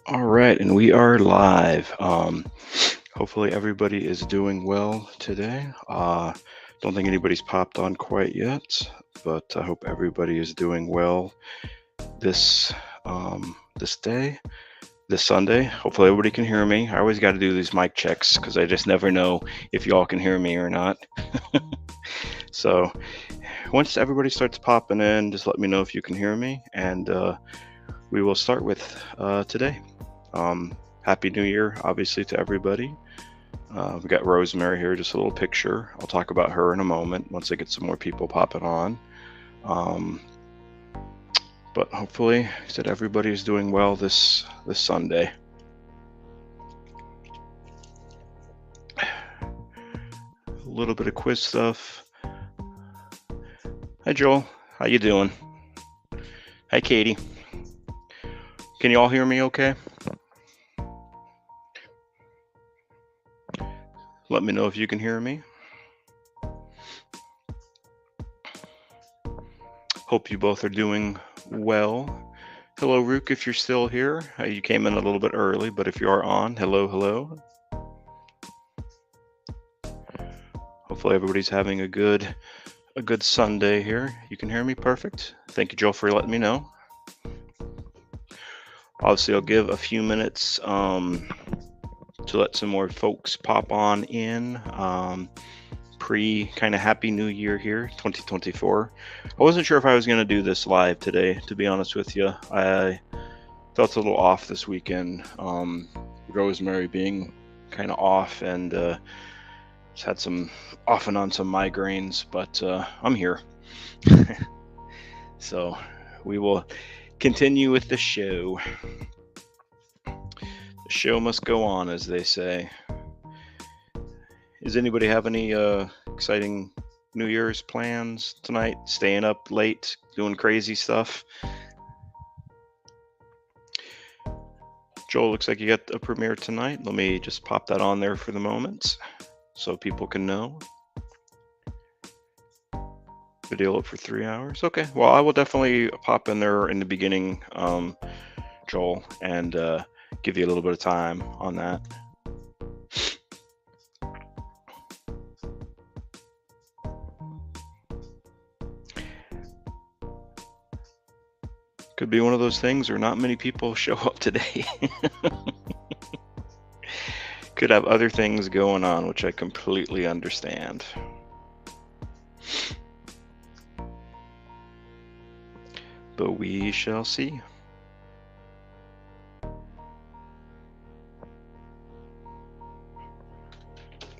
All right, and we are live. Hopefully everybody is doing well today. Don't think anybody's popped on quite yet, but I hope everybody is doing well this this day, this Sunday. Hopefully everybody can hear me. I always got to do these mic checks because I just never know if y'all can hear me or not. So once everybody starts popping in, just let me know if you can hear me, and we will start with today. Happy New Year, obviously, to everybody. We got Rosemary here, just a little picture. I'll talk about her in a moment once I get some more people popping on. Um, but hopefully, I said everybody is doing well this Sunday. A little bit of quiz stuff. Hi, Joel. How you doing? Hi, Katie. Can you all hear me okay? Let me know if you can hear me. Hope you both are doing well. Hello, Rook, if you're still here. You came in a little bit early, but if you are on, hello, hello. Hopefully everybody's having a good Sunday here. You can hear me perfect. Thank you, Joel, for letting me know. Obviously, I'll give a few minutes to let some more folks pop on in. Kind of happy new year here, 2024. I wasn't sure if I was going to do this live today, to be honest with you. I felt a little off this weekend. Rosemary being kind of off, and just had some off and on some migraines, but I'm here. So we will continue with the show. The show must go on, as they say. Does anybody have any exciting New Year's plans tonight? Staying up late, doing crazy stuff? Joel, looks like you got a premiere tonight. Let me just pop that on there for the moment so people can know. Video up for 3 hours. Okay, well, I will definitely pop in there in the beginning, Joel, and give you a little bit of time on that. Could be one of those things where not many people show up today. Could have other things going on, which I completely understand. But we shall see.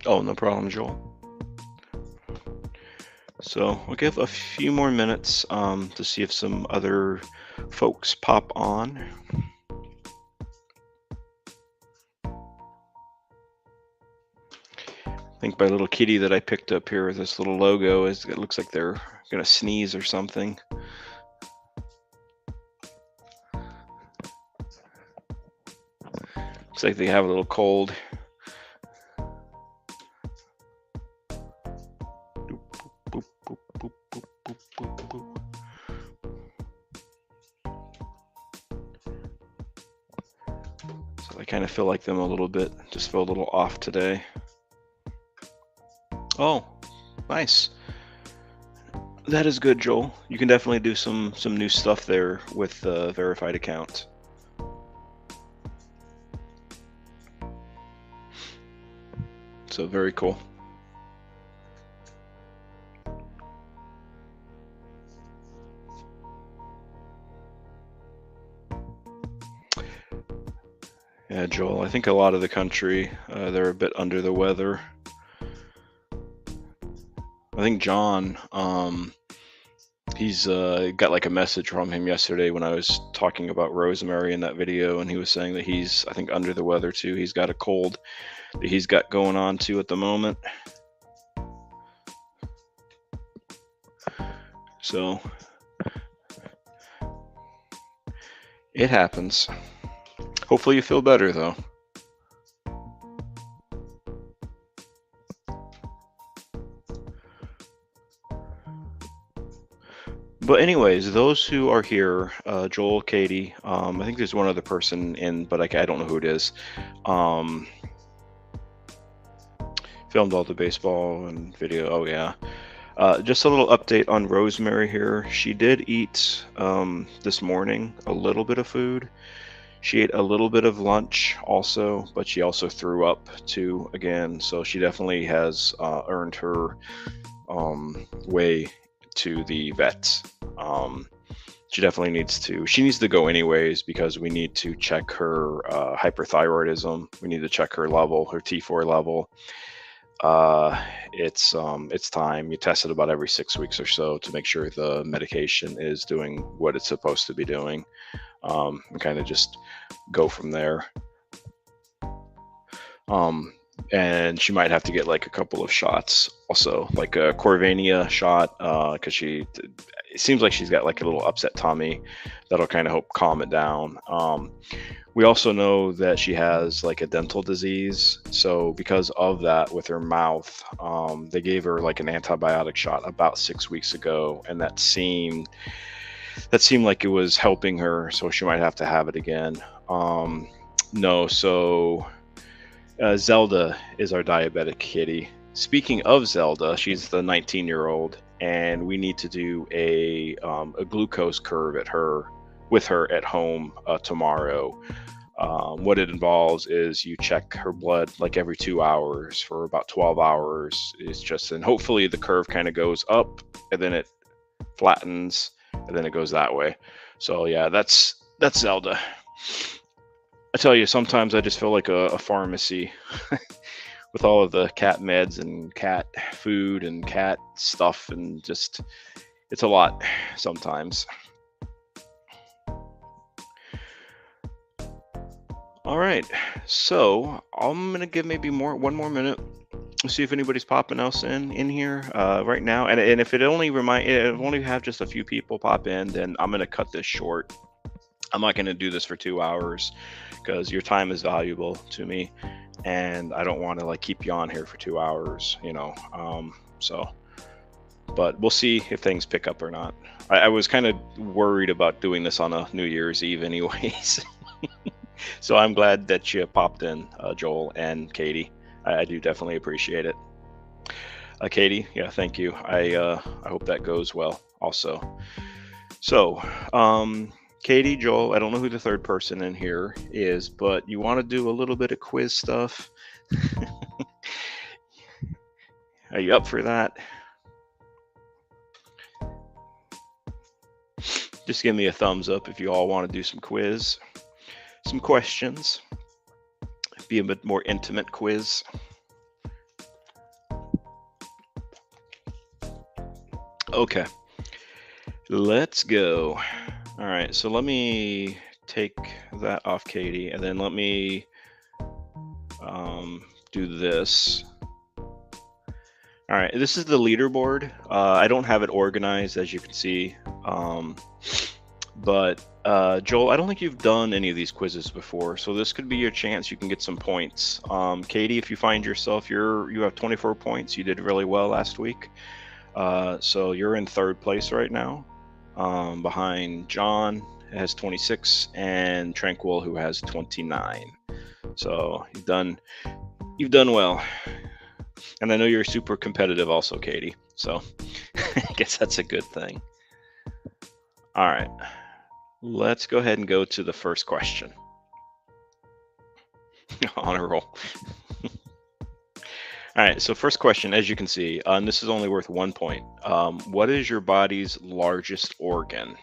Oh, no problem, Joel. So we'll give a few more minutes to see if some other folks pop on. I think my little kitty that I picked up here with this little logo is, it looks like they're gonna sneeze or something. Looks like they have a little cold. So I kind of feel like them a little bit, just feel a little off today. Oh, nice. That is good, Joel. You can definitely do some new stuff there with the verified account. So very cool. Yeah, Joel, I think a lot of the country, they're a bit under the weather. I think John, he's got like a message from him yesterday when I was talking about Rosemary in that video, and he was saying that he's, I think, under the weather too. He's got a cold that he's got going on too at the moment. So it happens. Hopefully you feel better though. But anyways, those who are here, Joel, Katie, I think there's one other person in, but I don't know who it is. Um, Filmed all the baseball and video. Oh yeah. Just a little update on Rosemary here. She did eat this morning a little bit of food. She ate a little bit of lunch also, but she also threw up too again. So she definitely has earned her way to the vet. She needs to go anyways because we need to check her hyperthyroidism. We need to check her level, her T4 level. It's time. You test it about every 6 weeks or so to make sure the medication is doing what it's supposed to be doing, and kind of just go from there. And she might have to get like a couple of shots also, like a Corvania shot, because it seems like she's got like a little upset tummy that'll kind of help calm it down. We also know that she has like a dental disease. So because of that with her mouth, they gave her like an antibiotic shot about 6 weeks ago, and that seemed like it was helping her. So she might have to have it again. No, so Zelda is our diabetic kitty. Speaking of Zelda, she's the 19-year-old, and we need to do a glucose curve with her at home tomorrow. What it involves is you check her blood like every 2 hours for about 12 hours. And hopefully the curve kind of goes up and then it flattens and then it goes that way. So yeah, that's Zelda. I tell you, sometimes I just feel like a pharmacy with all of the cat meds and cat food and cat stuff, and just it's a lot sometimes. All right, so I'm gonna give maybe one more minute. See if anybody's popping else in here right now, and if it only have just a few people pop in, then I'm gonna cut this short. I'm not gonna do this for 2 hours because your time is valuable to me, and I don't want to like keep you on here for 2 hours, So, but we'll see if things pick up or not. I was kind of worried about doing this on a New Year's Eve, anyways. So I'm glad that you popped in, Joel and Katie. I do definitely appreciate it. Katie, yeah, thank you. I hope that goes well also. So, Katie, Joel, I don't know who the third person in here is, but you want to do a little bit of quiz stuff? Are you up for that? Just give me a thumbs up if you all want to do some quiz, some questions. Be a bit more intimate quiz. Okay, let's go. All right, so let me take that off, Katie, and then let me do this. All right, this is the leaderboard. I don't have it organized, as you can see. But Joel, I don't think you've done any of these quizzes before, so this could be your chance. You can get some points. Katie, if you find yourself, you have 24 points. You did really well last week. So you're in third place right now, behind John, who has 26, and Tranquil, who has 29. So you've done well. And I know you're super competitive also, Katie. So I guess that's a good thing. All right, let's go ahead and go to the first question. On a roll. All right, so first question, as you can see, and this is only worth 1 point. What is your body's largest organ?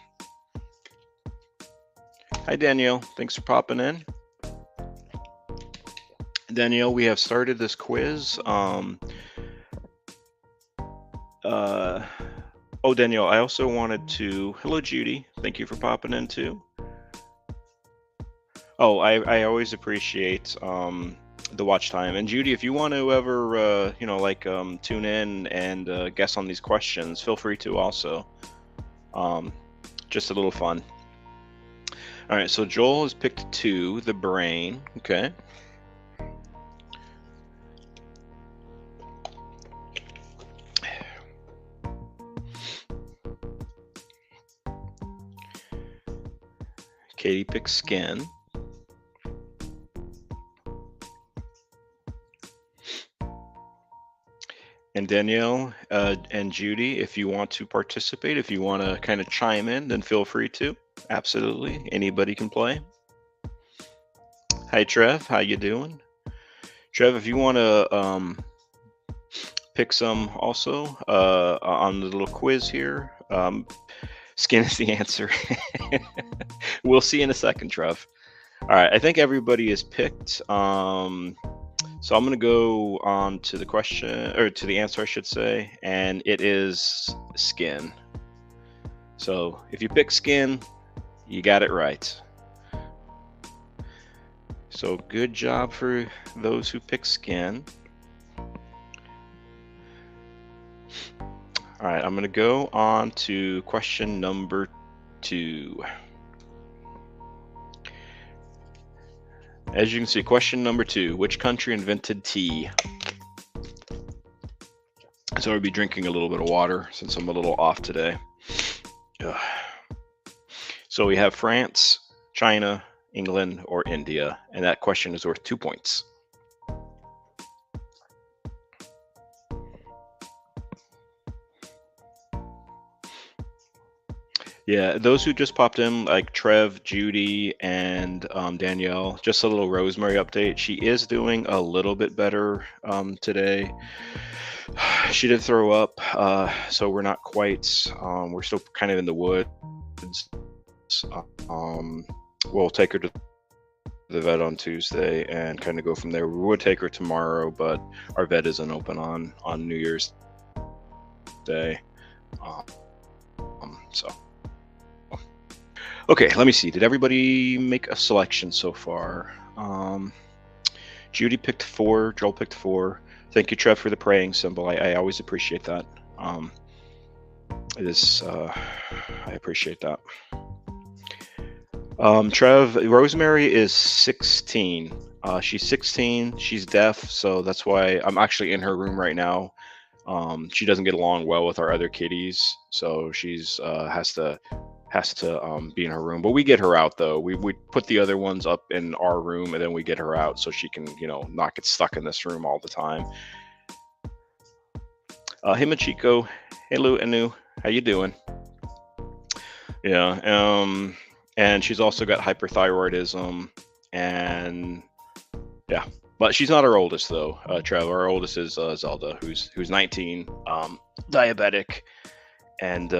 Hi, Danielle. Thanks for popping in. Danielle, we have started this quiz. Oh, Danielle, I also wanted to... Hello, Judy. Thank you for popping in, too. Oh, I always appreciate the watch time. And Judy, if you want to ever, tune in and guess on these questions, feel free to also. Just a little fun. All right, so Joel has picked 2, the brain. Okay. Katie picked skin. And Danielle and Judy, if you want to participate, if you want to kind of chime in, then feel free to. Absolutely, anybody can play. Hi, Trev. How you doing? Trev, if you want to pick some also on the little quiz here, skin is the answer. We'll see in a second, Trev. All right, I think everybody is picked. So I'm going to go on to the question, or to the answer, I should say, and it is skin. So if you pick skin, you got it right. So good job for those who pick skin. All right, I'm going to go on to question number 2. As you can see, question number 2, which country invented tea? So I'll be drinking a little bit of water since I'm a little off today. Ugh. So we have France, China, England, or India, and that question is worth 2 points. Yeah, those who just popped in, like Trev, Judy, and Danielle, just a little Rosemary update. She is doing a little bit better today. She did throw up, so we're not quite, we're still kind of in the woods. We'll take her to the vet on Tuesday and kind of go from there. We would take her tomorrow, but our vet isn't open on New Year's Day. So. Okay, let me see. Did everybody make a selection so far? Judy picked 4. Joel picked 4. Thank you, Trev, for the praying symbol. I always appreciate that. I appreciate that. Trev, Rosemary is 16. She's 16. She's deaf, so that's why I'm actually in her room right now. She doesn't get along well with our other kitties, so she's has to be in her room. But we get her out though. We put the other ones up in our room, and then we get her out so she can, not get stuck in this room all the time. Hey Machiko, hey Lou Anu, how you doing? Yeah. And she's also got hyperthyroidism, and yeah. But she's not our oldest though, Trevor. Our oldest is Zelda, who's 19, diabetic, and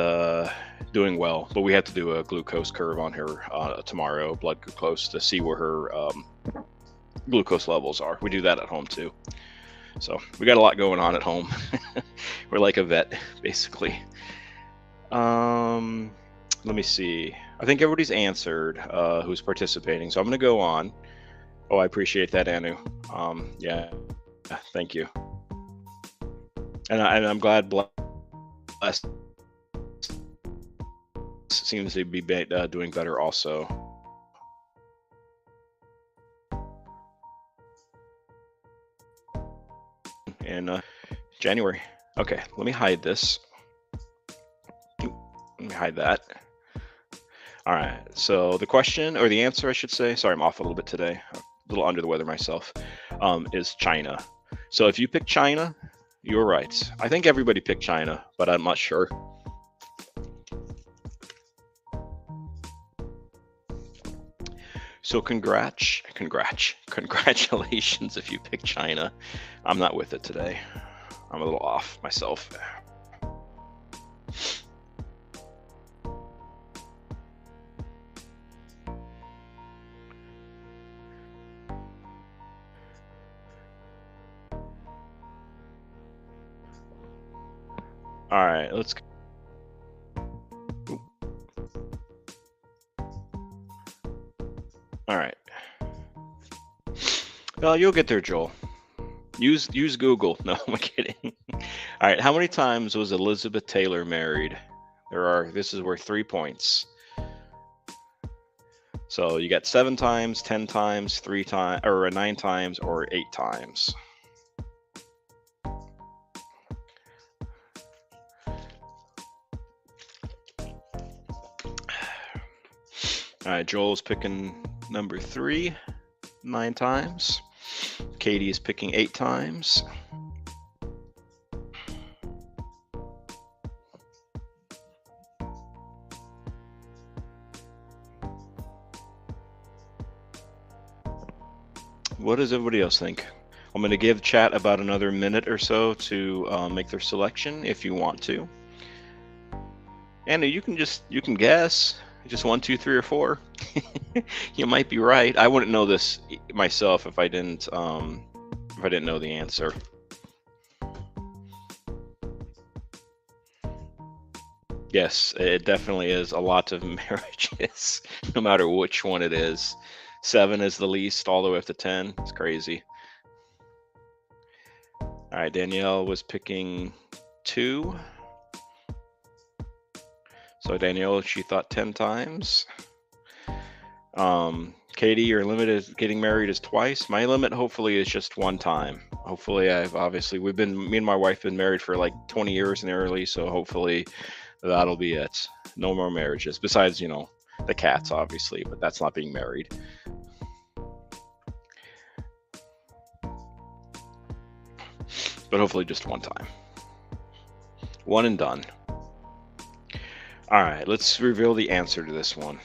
doing well. But we have to do a glucose curve on her tomorrow, blood glucose, to see where her glucose levels are. We do that at home too. So we got a lot going on at home. We're like a vet, basically. Let me see. I think everybody's answered who's participating. So I'm going to go on. Oh, I appreciate that, Anu. Yeah, thank you. And I'm glad Bless seems to be doing better also. In January. Okay, let me hide this. Let me hide that. All right, so the question, or the answer, I should say, sorry, I'm off a little bit today, a little under the weather myself, is China. So if you pick China, you're right. I think everybody picked China, but I'm not sure. So congratulations if you pick China. I'm not with it today. I'm a little off myself. All right, let's go. All right. Well, you'll get there, Joel. Use Google. No, I'm kidding. All right, how many times was Elizabeth Taylor married? This is worth 3 points. So you got 7 times, 10 times, 3 times, or 9 times, or 8 times. All right, Joel's picking number 3, 9 times. Katie is picking 8 times. What does everybody else think? I'm going to give chat about another minute or so to make their selection if you want to. Anna, you can guess. Just 1, 2, 3, or 4. You might be right. I wouldn't know this myself if I didn't know the answer. Yes, it definitely is a lot of marriages, no matter which one it is. 7 is the least, all the way up to 10. It's crazy. All right, Danielle was picking 2. So Danielle, she thought 10 times. Katie, your limit is getting married is twice. My limit hopefully is just 1 time. Hopefully me and my wife been married for like 20 years nearly, so hopefully that'll be it. No more marriages, besides, the cats, obviously, but that's not being married. But hopefully just 1 time. 1 and done. All right, let's reveal the answer to this one.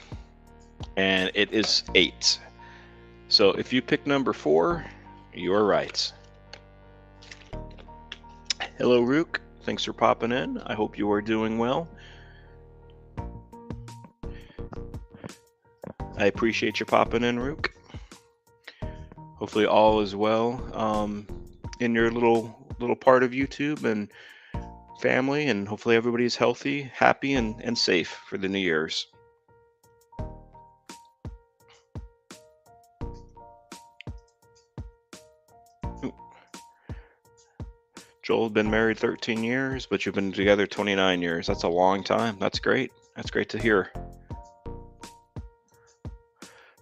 And it is 8. So if you pick number 4, you are right. Hello, Rook. Thanks for popping in. I hope you are doing well. I appreciate you popping in, Rook. Hopefully all is well in your little part of YouTube and family, and hopefully everybody's healthy, happy, and safe for the New Year's. Joel's been married 13 years, but you've been together 29 years. That's a long time. That's great. That's great to hear.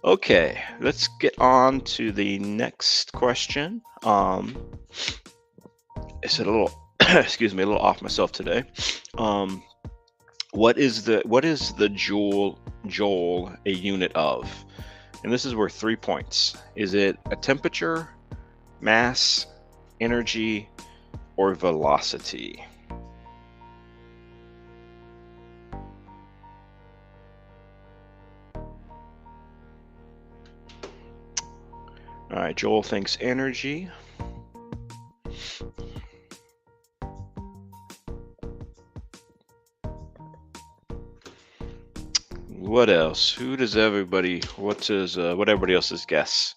Okay, let's get on to the next question. I said a little, excuse me, a little off myself today. What is the joule a unit of? And this is worth 3 points. Is it a temperature, mass, energy, or velocity? All right, Joel thinks energy. What else? What everybody else's guess?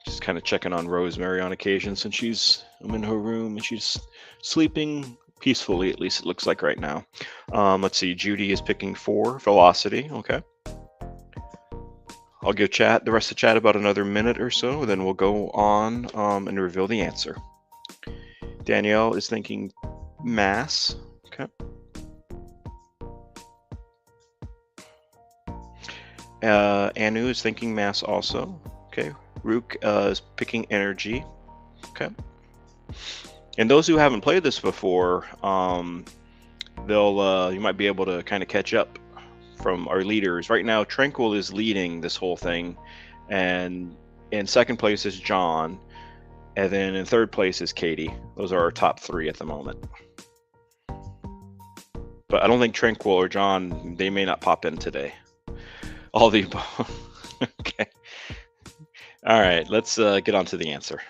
Just kind of checking on Rosemary on occasion since I'm in her room and she's sleeping peacefully, at least it looks like right now. Let's see, Judy is picking 4, velocity. Okay. I'll give the rest of chat about another minute or so, then we'll go on and reveal the answer. Danielle is thinking mass. Okay. Anu is thinking mass also. Okay. Rook is picking energy. Okay. And those who haven't played this before, you might be able to kind of catch up from our leaders. Right now, Tranquil is leading this whole thing, and in second place is John, and then in third place is Katie. Those are our top 3 at the moment. But I don't think Tranquil or John, they may not pop in today. All the above. Okay. All right, let's get on to the answer.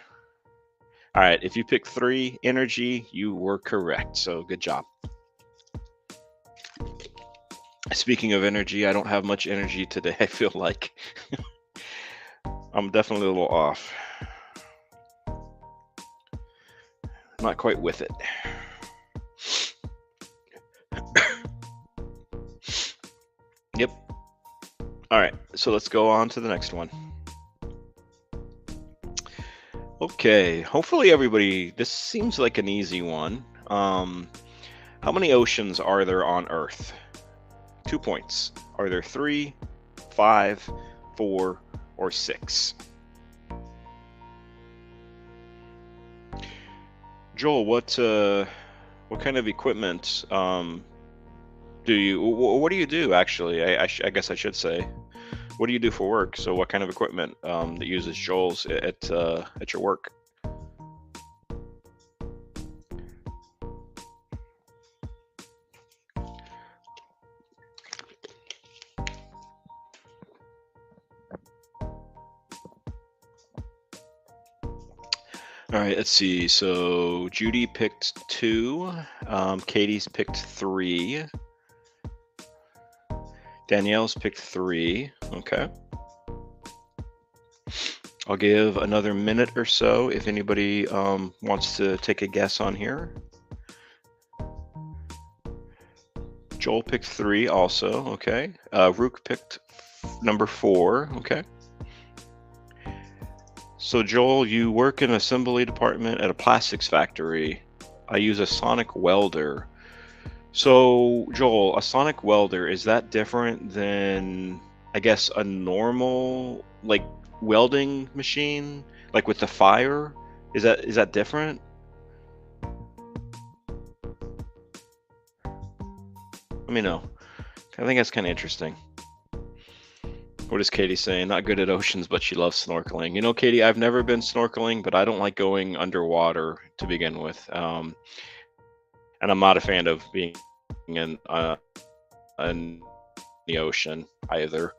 All right, if you pick 3, energy, you were correct. So good job. Speaking of energy, I don't have much energy today, I feel like. I'm definitely a little off. Not quite with it. Yep. All right, so let's go on to the next one. Okay, hopefully everybody, this seems like an easy one. How many oceans are there on Earth? 2 points. Are there 3, 5, 4, or 6? Joel, what What kind of equipment do you? What do you do actually? I guess I should say. What do you do for work? So what kind of equipment that uses Joel's at your work? All right, let's see. So Judy picked 2. Katie's picked 3. Danielle's picked 3. Okay. I'll give another minute or so if anybody wants to take a guess on here. Joel picked 3 also. Okay. Rook picked number 4. Okay. So Joel, you work in an assembly department at a plastics factory. I use a sonic welder. So Joel, a sonic welder, is that different than, I guess, a normal like welding machine, like with the fire? Is that different? Let me know. I think that's kind of interesting. What is Katie saying? Not good at oceans, but she loves snorkeling. You know, Katie, I've never been snorkeling, but I don't like going underwater to begin with. And I'm not a fan of being in the ocean either.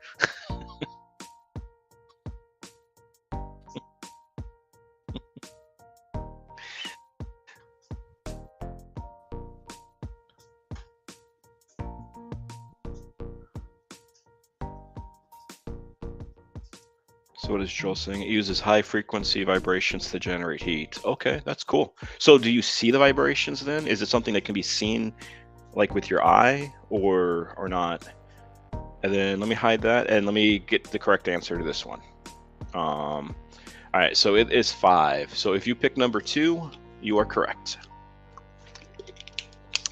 So what is Joel saying? It uses high frequency vibrations to generate heat. Okay, that's cool. So do you see the vibrations then? Is it something that can be seen like with your eye or not? And then let me hide that and let me get the correct answer to this one. All right, so it is 5. So if you pick number 2, you are correct.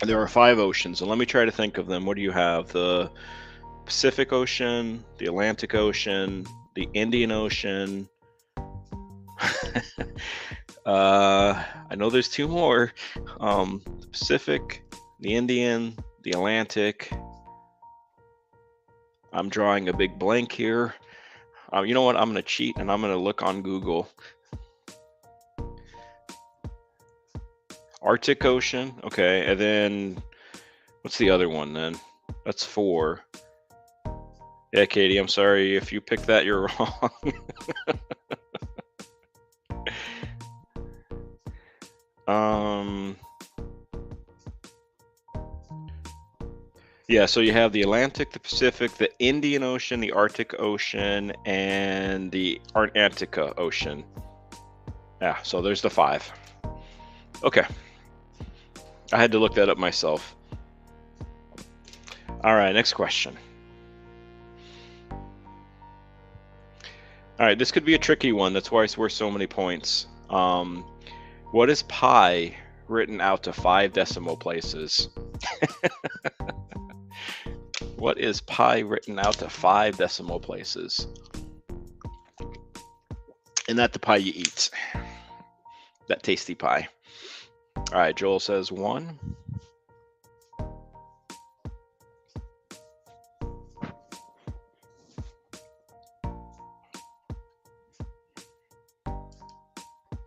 There are 5 oceans, and let me try to think of them. What do you have? The Pacific Ocean, the Atlantic Ocean, the Indian Ocean. I know there's 2 more. The Pacific, the Indian, the Atlantic. I'm drawing a big blank here. You know what? I'm going to cheat and I'm going to look on Google. Arctic Ocean. Okay. And then what's the other one then? That's 4. Yeah, Katie, I'm sorry. If you picked that, you're wrong. Yeah, so you have the Atlantic, the Pacific, the Indian Ocean, the Arctic Ocean, and the Antarctica Ocean. Yeah, so there's the 5. Okay. I had to look that up myself. All right, next question. All right, this could be a tricky one. That's why it's worth so many points. What is pi written out to 5 decimal places? What is pi written out to 5 decimal places? And not the pie you eat. That tasty pie. All right, Joel says 1.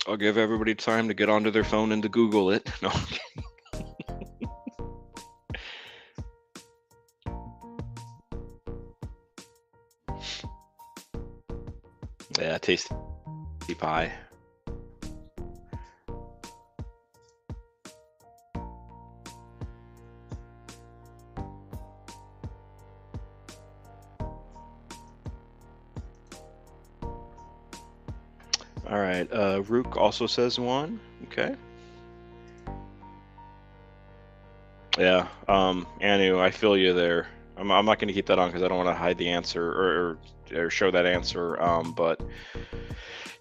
I'll give everybody time to get onto their phone and to Google it. No. Yeah, tasty pie. All right, Rook also says 1. Okay. Yeah, Anu, I feel you there. I'm not going to keep that on because I don't want to hide the answer or show that answer. But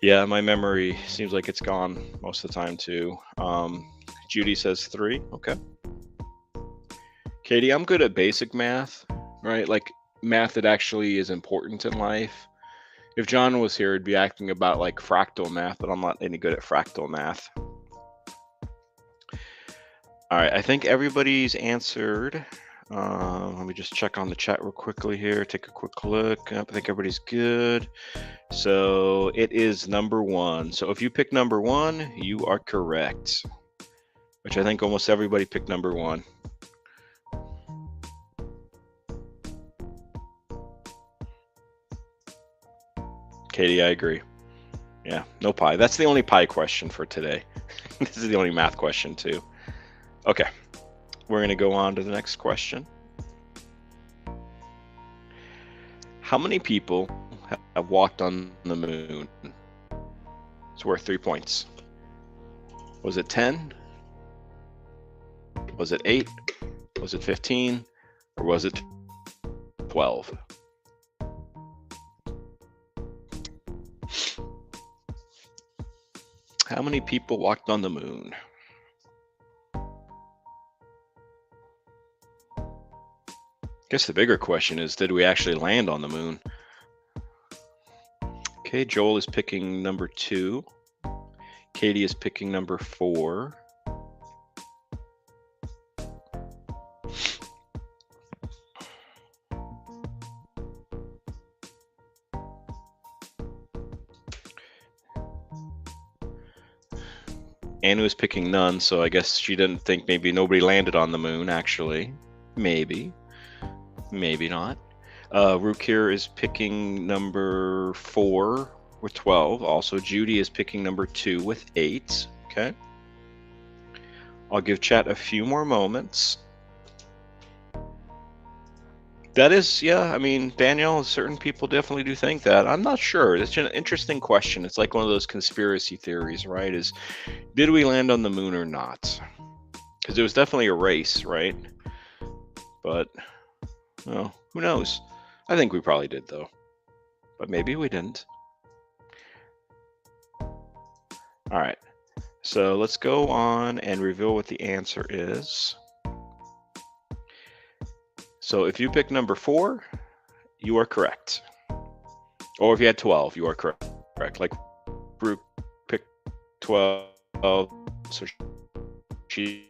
yeah, my memory seems like it's gone most of the time too. Judy says 3. Okay. Katie, I'm good at basic math, right? Like math that actually is important in life. If John was here, he'd be acting about like fractal math, but I'm not any good at fractal math. All right, I think everybody's answered. Let me just check on the chat real quickly here. Take a quick look. I think everybody's good. So it is number 1. So if you pick number 1, you are correct. Which I think almost everybody picked number 1. Katie, I agree. Yeah, no pie. That's the only pie question for today. This is the only math question too. Okay, we're going to go on to the next question. How many people have walked on the moon? It's worth 3 points. Was it 10? Was it 8? Was it 15? Or was it 12? How many people walked on the moon? I guess the bigger question is, did we actually land on the moon? Okay, Joel is picking number 2. Katie is picking number 4. Anu is picking none, so I guess she didn't think maybe nobody landed on the moon, actually. Maybe. Maybe not. Rook here is picking number 4 with 12. Also, Judy is picking number 2 with 8. Okay. I'll give chat a few more moments. That is, yeah, I mean, Danielle, certain people definitely do think that. I'm not sure. It's an interesting question. It's like one of those conspiracy theories, right? Is, did we land on the moon or not? Because it was definitely a race, right? But, well, who knows? I think we probably did, though. But maybe we didn't. All right. So let's go on and reveal what the answer is. So if you pick number 4, you are correct. Or if you had 12, you are correct. Like Brooke picked 12, so she's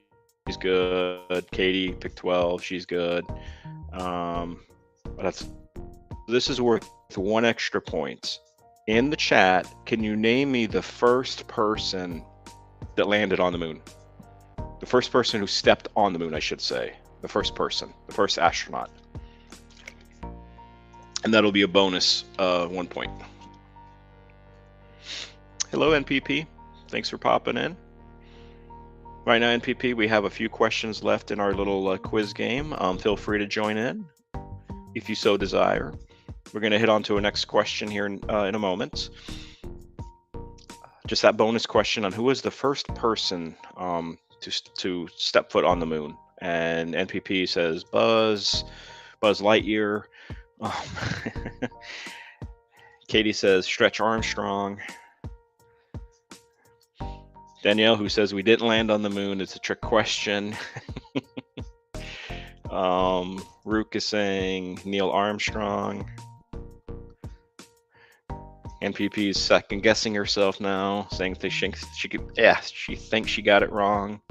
good. Katie picked 12, she's good. But this is worth 1 extra point. In the chat, can you name me the first person that landed on the moon? The first person who stepped on the moon, I should say. The first person, the first astronaut. And that'll be a bonus 1 point. Hello, NPP. Thanks for popping in. Right now, NPP, we have a few questions left in our little quiz game. Feel free to join in if you so desire. We're going to hit on to a next question here in a moment. Just that bonus question on who was the first person to step foot on the moon. And NPP says Buzz Lightyear. Katie says Stretch Armstrong. Danielle, who says we didn't land on the moon, it's a trick question. Rook is saying Neil Armstrong. NPP is second guessing herself now, saying she thinks she got it wrong.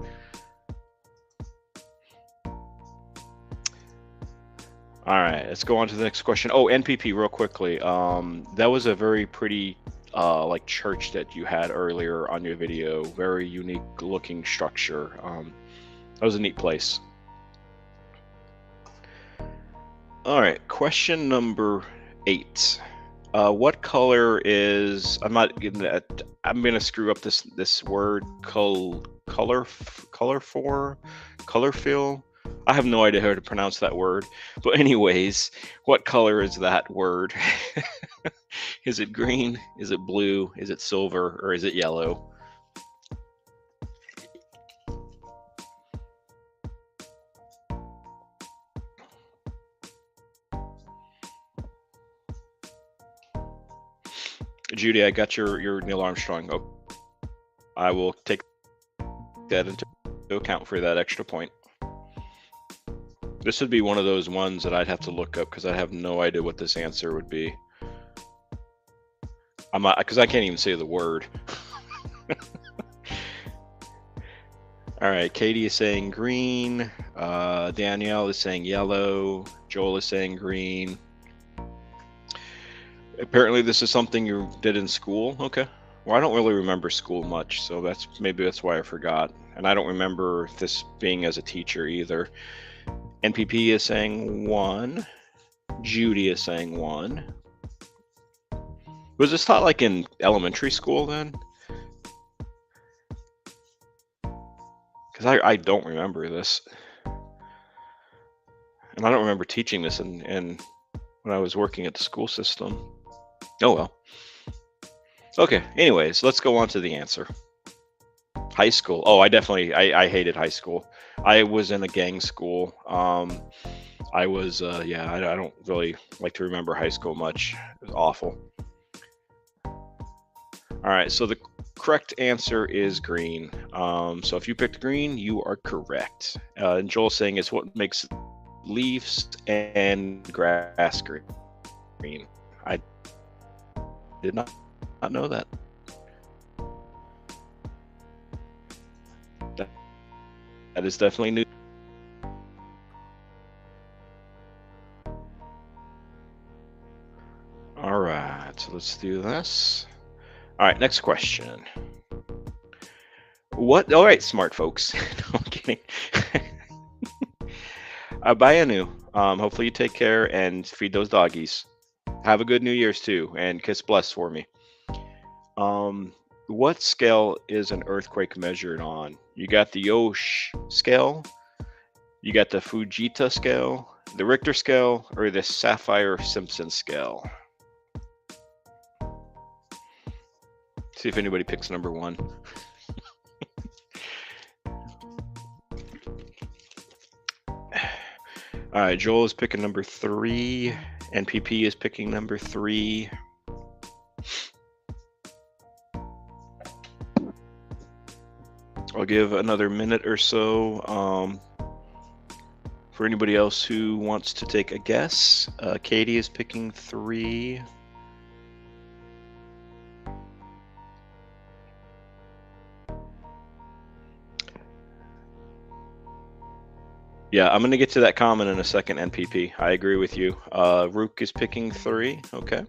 All right, let's go on to the next question. Oh, NPP, real quickly. That was a very pretty like church that you had earlier on your video. Very unique looking structure. That was a neat place. All right, question number 8. What color is? I'm gonna screw up this word. Colorfill. I have no idea how to pronounce that word. But anyways, what color is that word? Is it green? Is it blue? Is it silver? Or is it yellow? Judy, I got your Neil Armstrong. Oh, I will take that into account for that extra point. This would be one of those ones that I'd have to look up because I have no idea what this answer would be. Because I can't even say the word. All All right, Katie is saying green. Danielle is saying yellow. Joel is saying green. Apparently, this is something you did in school. Okay. Well, I don't really remember school much, so maybe that's why I forgot. And I don't remember this being as a teacher either. NPP is saying 1. Judy is saying 1. Was this taught like in elementary school then? Because I don't remember this. And I don't remember teaching this in when I was working at the school system. Oh well. Okay, anyways, let's go on to the answer. High school. Oh, I hated high school. I was in a gang school. I was, yeah, I don't really like to remember high school much. It was awful. All right, so the correct answer is green. So if you picked green, you are correct. And Joel's saying it's what makes leaves and grass green. I did not know that. That is definitely new. All right, so let's do this. All right, next question. What? All right, smart folks. No, I'm kidding. Bayanu. Hopefully you take care and feed those doggies. Have a good New Year's too, and kiss bless for me. What scale is an earthquake measured on? You got the Yosh scale, you got the Fujita scale, the Richter scale, or the Saffir-Simpson scale. See if anybody picks number 1. All right, Joel is picking number 3. NPP is picking number 3. I'll give another minute or so for anybody else who wants to take a guess. Katie is picking 3. Yeah, I'm going to get to that comment in a second, NPP. I agree with you. Rook is picking 3. Okay.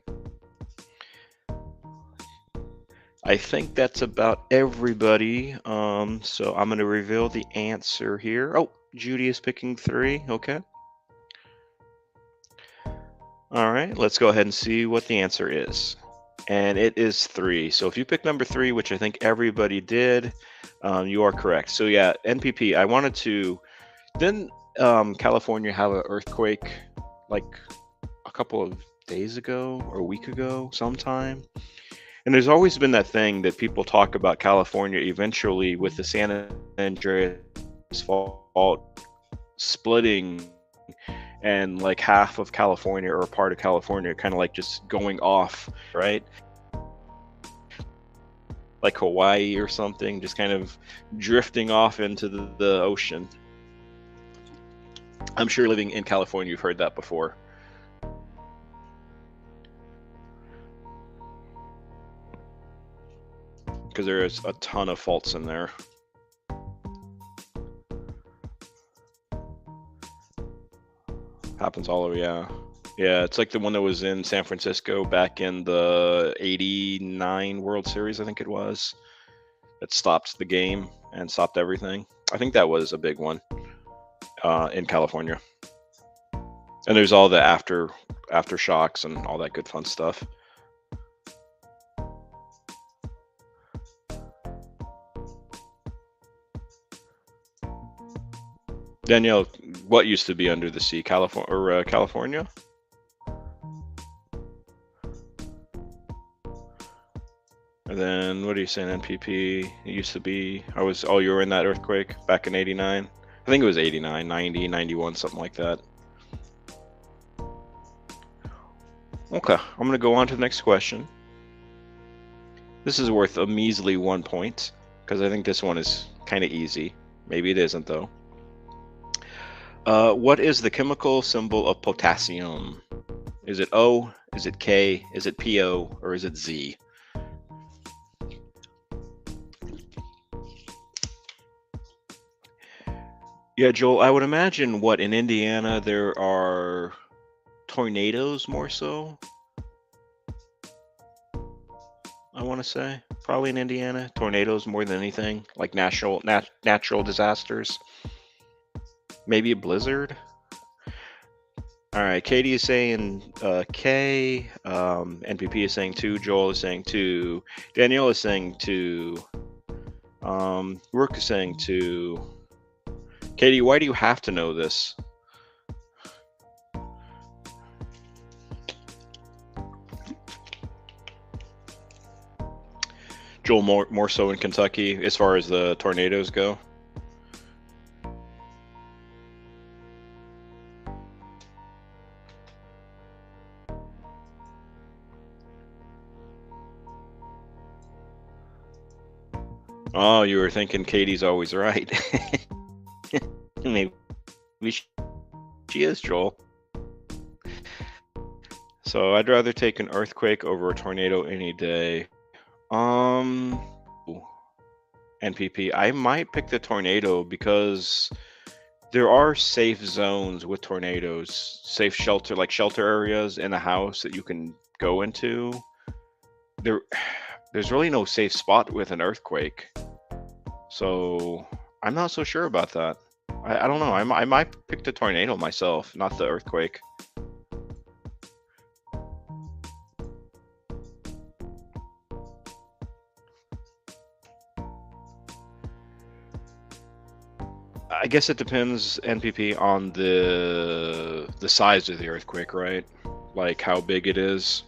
I think that's about everybody. So I'm going to reveal the answer here. Oh, Judy is picking 3. Okay. All right, let's go ahead and see what the answer is. And it is 3. So if you pick number 3, which I think everybody did, you are correct. So yeah, NPP, I wanted to... Didn't California have an earthquake like a couple of days ago or a week ago sometime? And there's always been that thing that people talk about California eventually with the San Andreas fault splitting and like half of California or a part of California kind of like just going off, right? Like Hawaii or something, just kind of drifting off into the ocean. I'm sure living in California, you've heard that before. Because there is a ton of faults in there. Happens all over, yeah. Yeah, it's like the one that was in San Francisco back in the 89 World Series, I think it was. That stopped the game and stopped everything. I think that was a big one in California. And there's all the aftershocks and all that good fun stuff. Danielle, what used to be under the sea? California? And then what are you saying, NPP? It used to be, you were in that earthquake back in 89? I think it was 89, 90, 91, something like that. Okay, I'm going to go on to the next question. This is worth a measly 1 point, because I think this one is kind of easy. Maybe it isn't, though. What is the chemical symbol of potassium? Is it O? Is it K? Is it PO? Or is it Z? Yeah, Joel, I would imagine what in Indiana there are tornadoes more so, I want to say. Probably in Indiana, tornadoes more than anything, like natural disasters. Maybe a blizzard. All right, Katie is saying K. NPP is saying 2. Joel is saying 2. Danielle is saying 2. Rook is saying 2. Katie, why do you have to know this? Joel, more so in Kentucky as far as the tornadoes go. Oh, you were thinking Katie's always right. Maybe she is, Joel. So I'd rather take an earthquake over a tornado any day. NPP, I might pick the tornado because there are safe zones with tornadoes, safe shelter, like shelter areas in a house that you can go into. There's really no safe spot with an earthquake. So I'm not so sure about that. I don't know. I might pick the tornado myself, not the earthquake. I guess it depends, NPP, on the size of the earthquake, right? Like how big it is.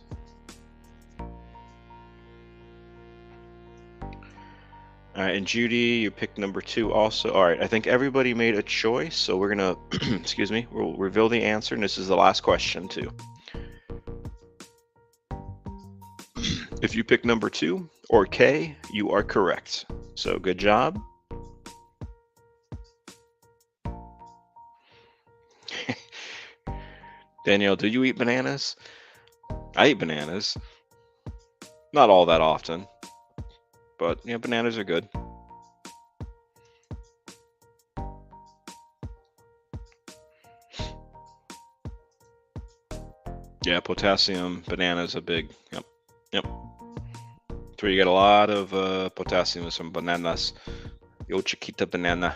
All right, and Judy, you picked number 2 also. All right, I think everybody made a choice, so we're gonna, excuse me, we'll reveal the answer, and this is the last question too. If you pick number 2 or K, you are correct. So good job. Danielle, do you eat bananas? I eat bananas. Not all that often, but yeah, bananas are good. Yeah, potassium, bananas are big. Yep. So you get a lot of potassium with some bananas. Yo chiquita banana.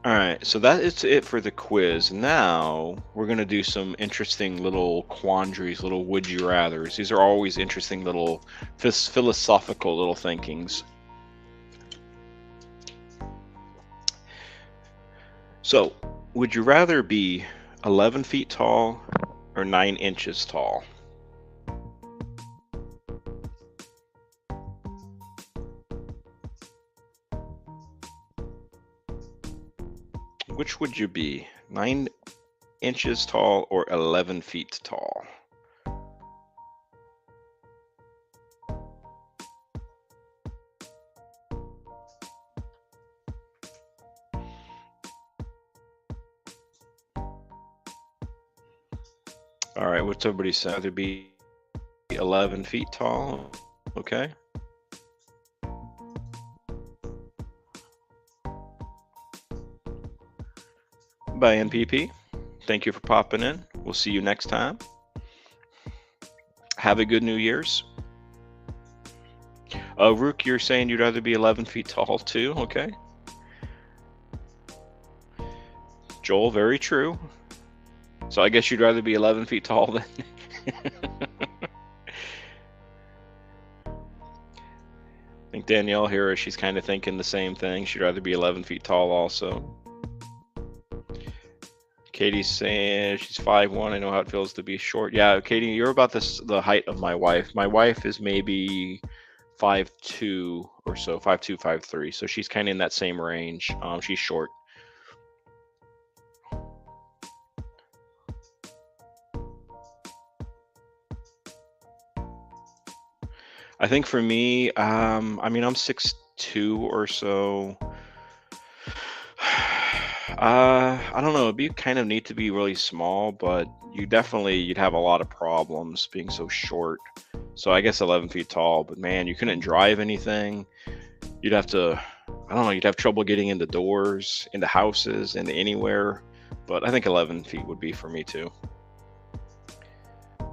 All right, so that is it for the quiz. Now we're going to do some interesting little quandaries, little would you rathers. These are always interesting little philosophical little thinkings. So, would you rather be 11 feet tall or 9 inches tall? Which would you be? 9 inches tall or 11 feet tall? All right, what's everybody say? Either be 11 feet tall, okay? Bye, NPP. Thank you for popping in. We'll see you next time. Have a good New Year's. Rook, you're saying you'd rather be 11 feet tall too, okay? Joel, very true. So I guess you'd rather be 11 feet tall than... I think Danielle here, she's kind of thinking the same thing. She'd rather be 11 feet tall also. Katie's saying she's 5'1". I know how it feels to be short. Yeah, Katie, you're about the height of my wife. My wife is maybe 5'2" or so, 5'2", 5'3". So she's kind of in that same range. She's short. I think for me, I mean, I'm 6'2" or so. I don't know. It'd be kind of neat to be really small, but you'd have a lot of problems being so short. So I guess 11 feet tall, but man, you couldn't drive anything. You'd have to, I don't know, you'd have trouble getting into doors, into houses, into anywhere. But I think 11 feet would be for me too. All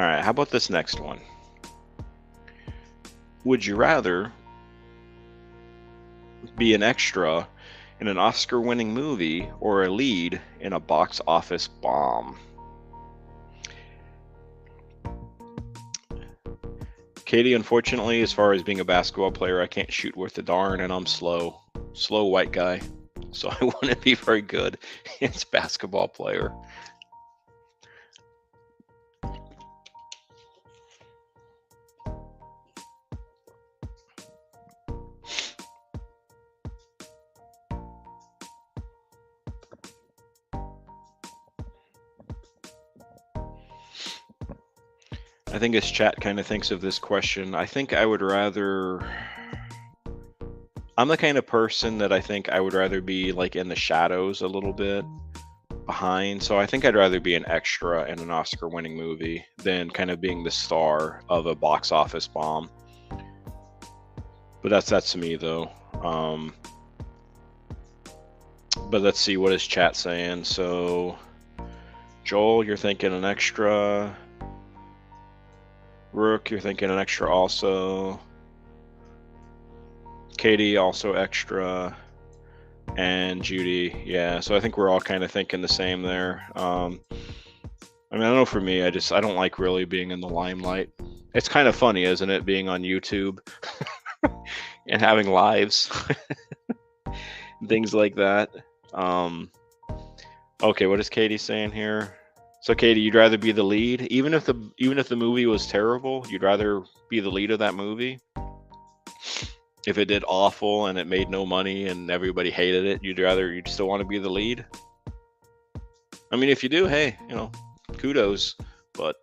right, how about this next one? Would you rather be an extra in an Oscar-winning movie or a lead in a box office bomb? Katie, unfortunately, as far as being a basketball player, I can't shoot worth a darn, and I'm slow white guy. So I wouldn't be very good as a basketball player. I think as chat kind of thinks of this question, I think I would rather. I'm the kind of person that I think I would rather be like in the shadows a little bit behind. So I think I'd rather be an extra in an Oscar winning movie than kind of being the star of a box office bomb. But that's me though. But let's see, what is chat saying? So Joel, you're thinking an extra. Rook, you're thinking an extra also. Katie, also extra. And Judy, yeah. So I think we're all kind of thinking the same there. I mean, I don't know, for me, I don't like really being in the limelight. It's kind of funny, isn't it, being on YouTube and having lives, things like that. Okay, what is Katie saying here? So Katie, you'd rather be the lead, even if the movie was terrible, you'd rather be the lead of that movie. If it did awful and it made no money and everybody hated it, you'd still want to be the lead. I mean, if you do, hey, kudos, but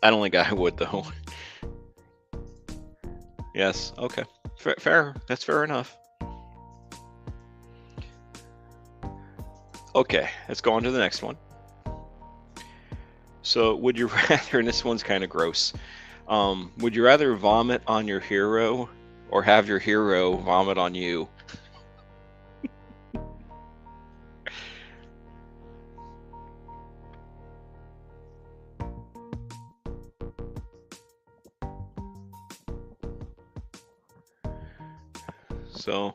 I don't think I would though. Yes, okay, fair. That's fair enough. Okay, let's go on to the next one. So, would you rather, and this one's kind of gross, would you rather vomit on your hero or have your hero vomit on you? So,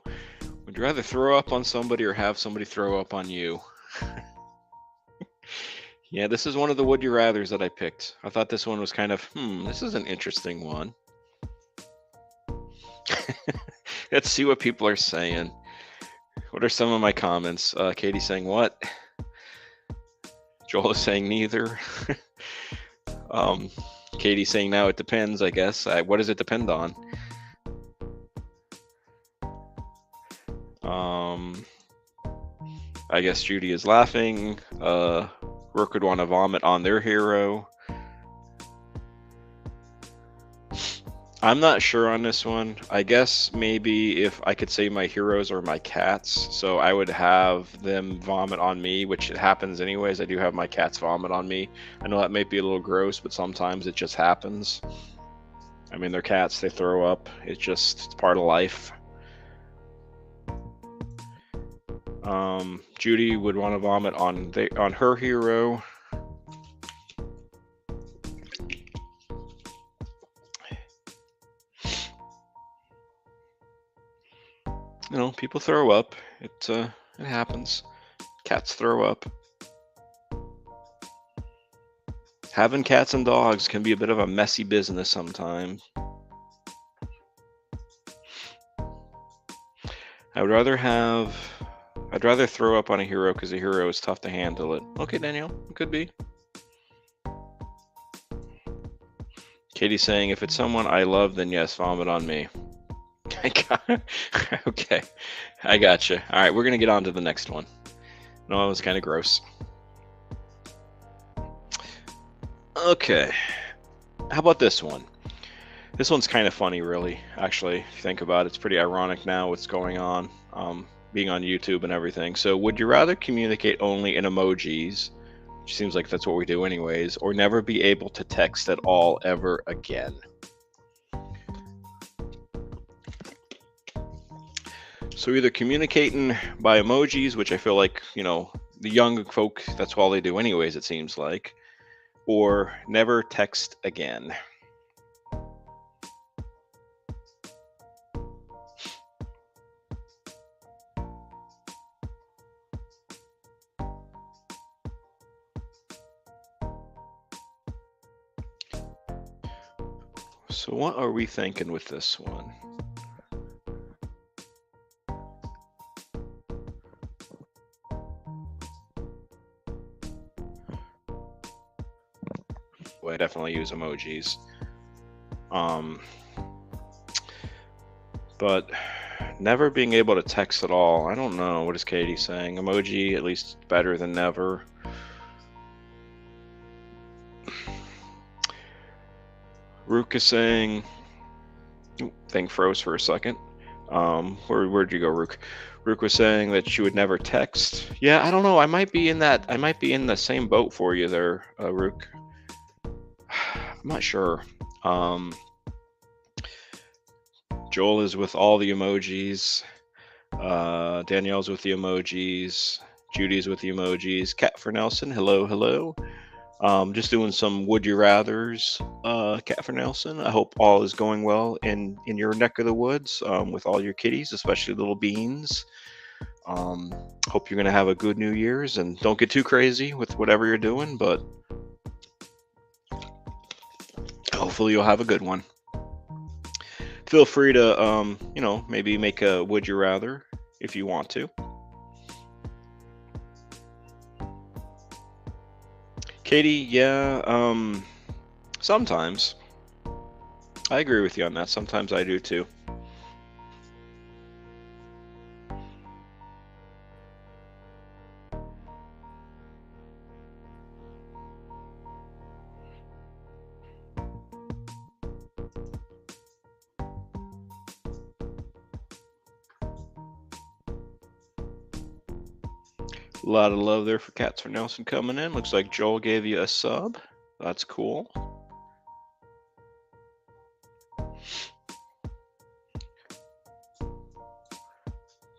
would you rather throw up on somebody or have somebody throw up on you? Yeah, this is one of the would you rathers that I picked. I thought this one was kind of, this is an interesting one. Let's see what people are saying. What are some of my comments? Katie saying what? Joel is saying neither. Katie saying now it depends, I guess. What does it depend on? I guess Judy is laughing. Rook would want to vomit on their hero. I'm not sure on this one. I guess maybe if I could say my heroes are my cats, so I would have them vomit on me, which it happens anyways. I do have my cats vomit on me. I know that may be a little gross, but sometimes it just happens. I mean, they're cats, they throw up. It's part of life. Judy would want to vomit on her hero. People throw up. It happens. Cats throw up. Having cats and dogs can be a bit of a messy business sometimes. I'd rather throw up on a hero because a hero is tough to handle it. Okay, Danielle, it could be. Katie's saying if it's someone I love, then yes, vomit on me. Okay, I gotcha. All right, we're gonna get on to the next one. No, it was kind of gross. Okay, how about this one? This one's kind of funny, really. Actually, if you think about it, it's pretty ironic now what's going on, being on YouTube and everything. So, would you rather communicate only in emojis which seems like that's what we do anyways, or never be able to text at all ever again. So either communicating by emojis, which I feel like, the young folk, that's all they do anyways, it seems like, or never text again. So what are we thinking with this one? Well, I definitely use emojis. But never being able to text at all. I don't know. What is Katie saying? Emoji, at least better than never. Rook is saying, thing froze for a second. Where'd you go, Rook? Rook was saying that she would never text. Yeah, I don't know. I might be in the same boat for you there, Rook. I'm not sure. Joel is with all the emojis. Danielle's with the emojis. Judy's with the emojis. Cat for Nelson, hello. Just doing some would you rathers, Cat for Nelson. I hope all is going well in your neck of the woods, with all your kitties, especially little beans. Hope you're gonna have a good New Year's, and don't get too crazy with whatever you're doing, but hopefully you'll have a good one. Feel free to maybe make a would you rather if you want to. Katie, yeah, sometimes. I agree with you on that. Sometimes I do too. A lot of love there for Cats for Nelson coming in. Looks like Joel gave you a sub. That's cool.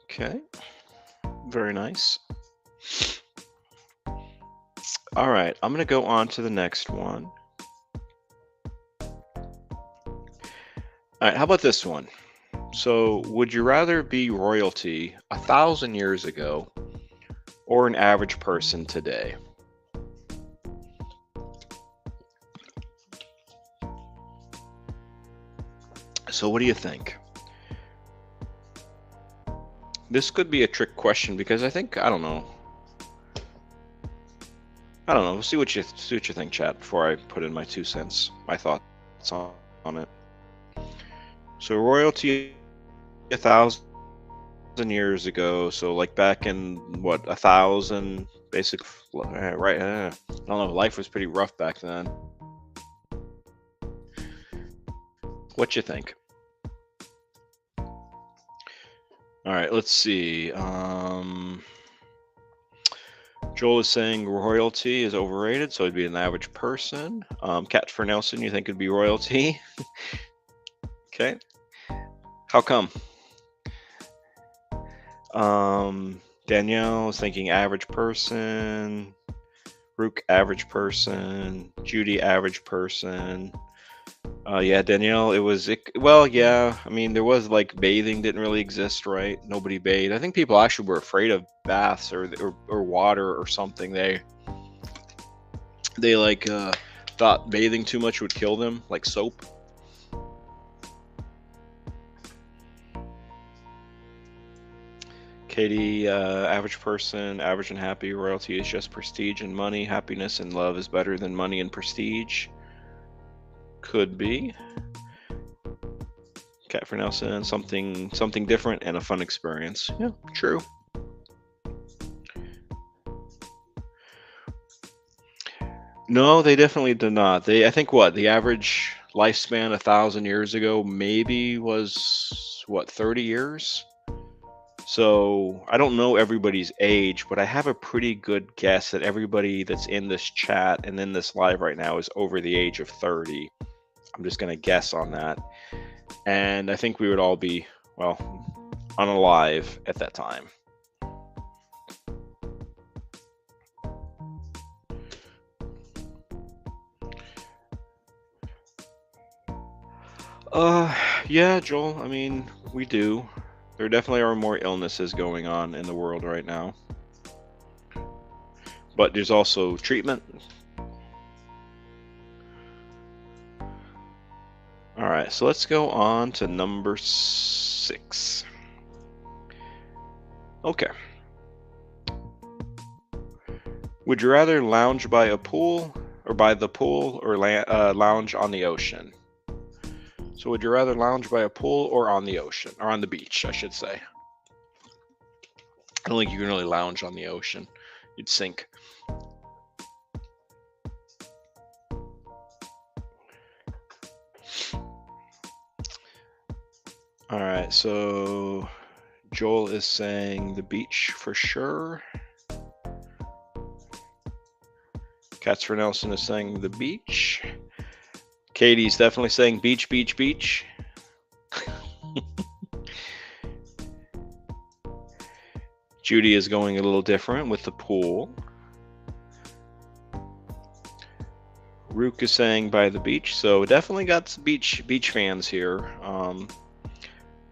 Okay. Very nice. All right. I'm going to go on to the next one. All right. How about this one? So, would you rather be royalty 1,000 years ago or an average person today? So what do you think? This could be a trick question because I don't know. We'll see what you think, chat, before I put in my 2 cents, my thoughts on it. So royalty 1,000 years ago, so like back in what, 1,000, basic, right? I don't know. Life was pretty rough back then. What you think? All right, let's see. Joel is saying royalty is overrated, so it'd be an average person. Cat for Nelson, you think it'd be royalty? Okay. How come? Danielle is thinking average person. Rook, average person. Judy, average person. Yeah, Danielle, well, yeah, I mean, there was like bathing didn't really exist, right? Nobody bathed. I think people actually were afraid of baths or water or something. They like thought bathing too much would kill them, like soap. Katie, average person, average and happy. Royalty is just prestige and money. Happiness and love is better than money and prestige. Could be. Cat for Nelson, something different and a fun experience. Yeah, true. No, they definitely did not. I think the average lifespan 1,000 years ago maybe was 30 years. So I don't know everybody's age, but I have a pretty good guess that everybody that's in this chat and in this live right now is over the age of 30. I'm just going to guess on that. And I think we would all be, well, unalive at that time. Yeah, Joel, I mean, we do. There definitely are more illnesses going on in the world right now. But there's also treatment. All right, so let's go on to number 6. Okay. Would you rather lounge by a pool or by the pool or lounge on the ocean? So would you rather lounge by a pool or on the ocean, or on the beach, I should say? I don't think you can really lounge on the ocean. You'd sink. All right, so Joel is saying the beach for sure. Cats for Nelson is saying the beach. Katie's definitely saying beach, beach, beach. Judy is going a little different with the pool. Rook is saying by the beach, so definitely got some beach fans here.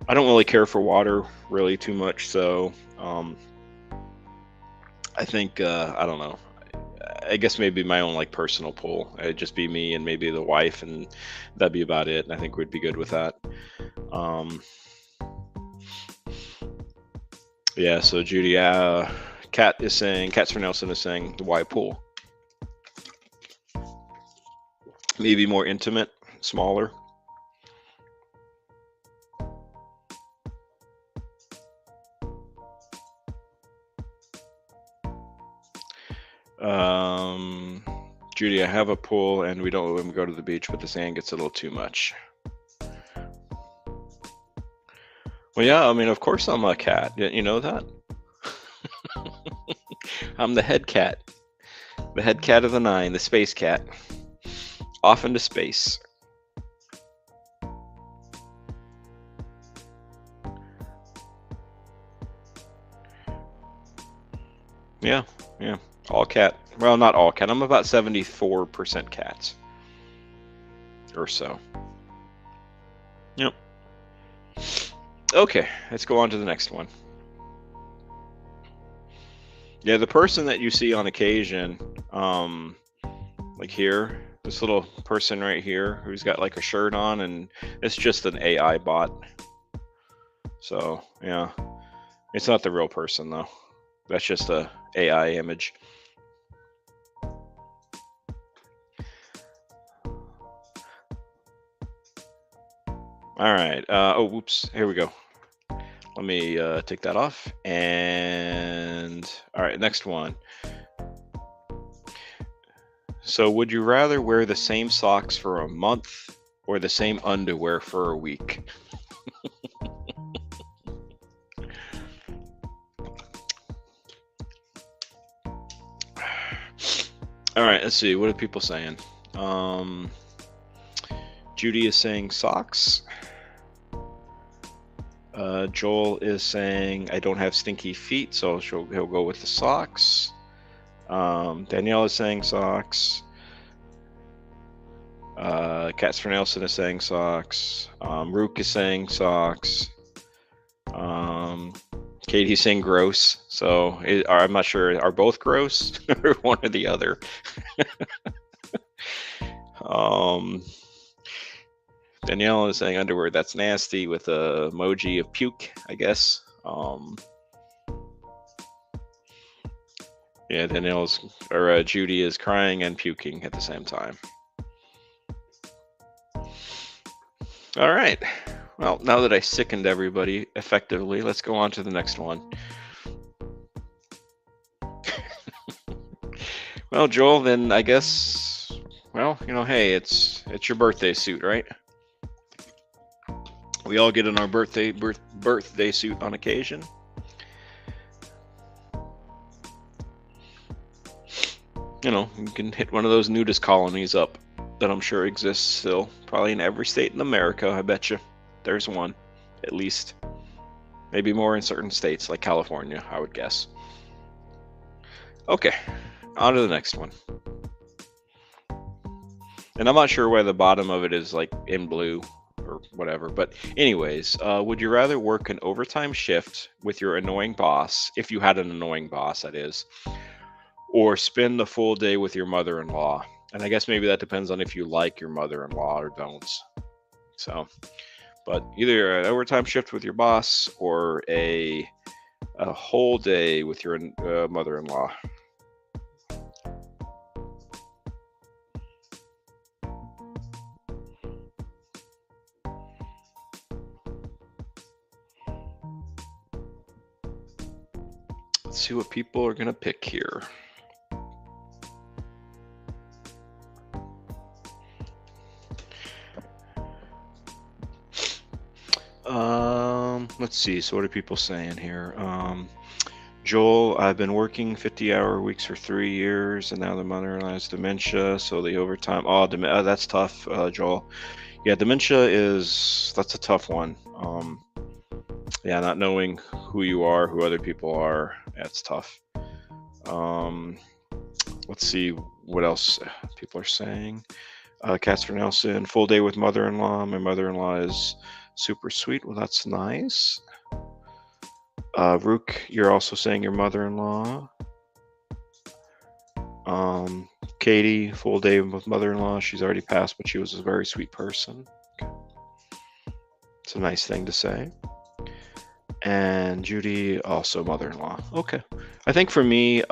I don't really care for water really too much, so I think I don't know. I guess maybe my own like personal pool. It'd just be me and maybe the wife, and that'd be about it. And I think we'd be good with that. Yeah. So Judy, Kat is saying, Cats for Nelson is saying the Y pool. Maybe more intimate, smaller. Judy, I have a pool and we don't let them go to the beach, but the sand gets a little too much. Well, yeah, I mean, of course I'm a cat. You know that? I'm the head cat. The head cat of the 9, the space cat. Off into space. Yeah. All cat. Well, not all cat. I'm about 74% cats. Or so. Yep. Okay, let's go on to the next one. Yeah, the person that you see on occasion, like here, this little person right here who's got like a shirt on, and it's just an AI bot. So, yeah. It's not the real person, though. That's just a AI image. All right. Oh, whoops. Here we go. Let me take that off. And all right, next one. So would you rather wear the same socks for a month or the same underwear for a week? All right, let's see. What are people saying? Judy is saying socks. Joel is saying I don't have stinky feet, so he'll go with the socks. Danielle is saying socks. Cats for Nelson is saying socks. Rook is saying socks. Katie's saying gross. So I'm not sure. Are both gross or one or the other? Danielle is saying underwear. That's nasty with a emoji of puke, I guess. Yeah, Judy is crying and puking at the same time. All right. Well, now that I sickened everybody effectively, let's go on to the next one. Well, Joel, then I guess, well, hey, it's your birthday suit, right? We all get in our birthday suit on occasion. You can hit one of those nudist colonies up that I'm sure exists still, probably in every state in America. I bet you there's one, at least. Maybe more in certain states like California, I would guess. Okay, on to the next one. And I'm not sure why the bottom of it is like in blue or whatever. But, anyways, would you rather work an overtime shift with your annoying boss, if you had an annoying boss, that is, or spend the full day with your mother in law? And I guess maybe that depends on if you like your mother in law or don't. So, but either an overtime shift with your boss or a whole day with your mother in law. Let's see what people are going to pick here. Let's see. So what are people saying here? Joel, I've been working 50-hour weeks for 3 years, and now the mother-in-law has dementia, so the overtime. That's tough, Joel. Yeah, dementia that's a tough one. Yeah, not knowing who you are, who other people are, that's tough. Um, let's see what else people are saying. Casper Nelson, full day with mother-in-law. My mother-in-law is super sweet. Well, that's nice. Rook, you're also saying your mother-in-law. Katie, full day with mother-in-law. She's already passed, but she was a very sweet person. Okay. It's a nice thing to say. And Judy, also mother-in-law. Okay. I think for me,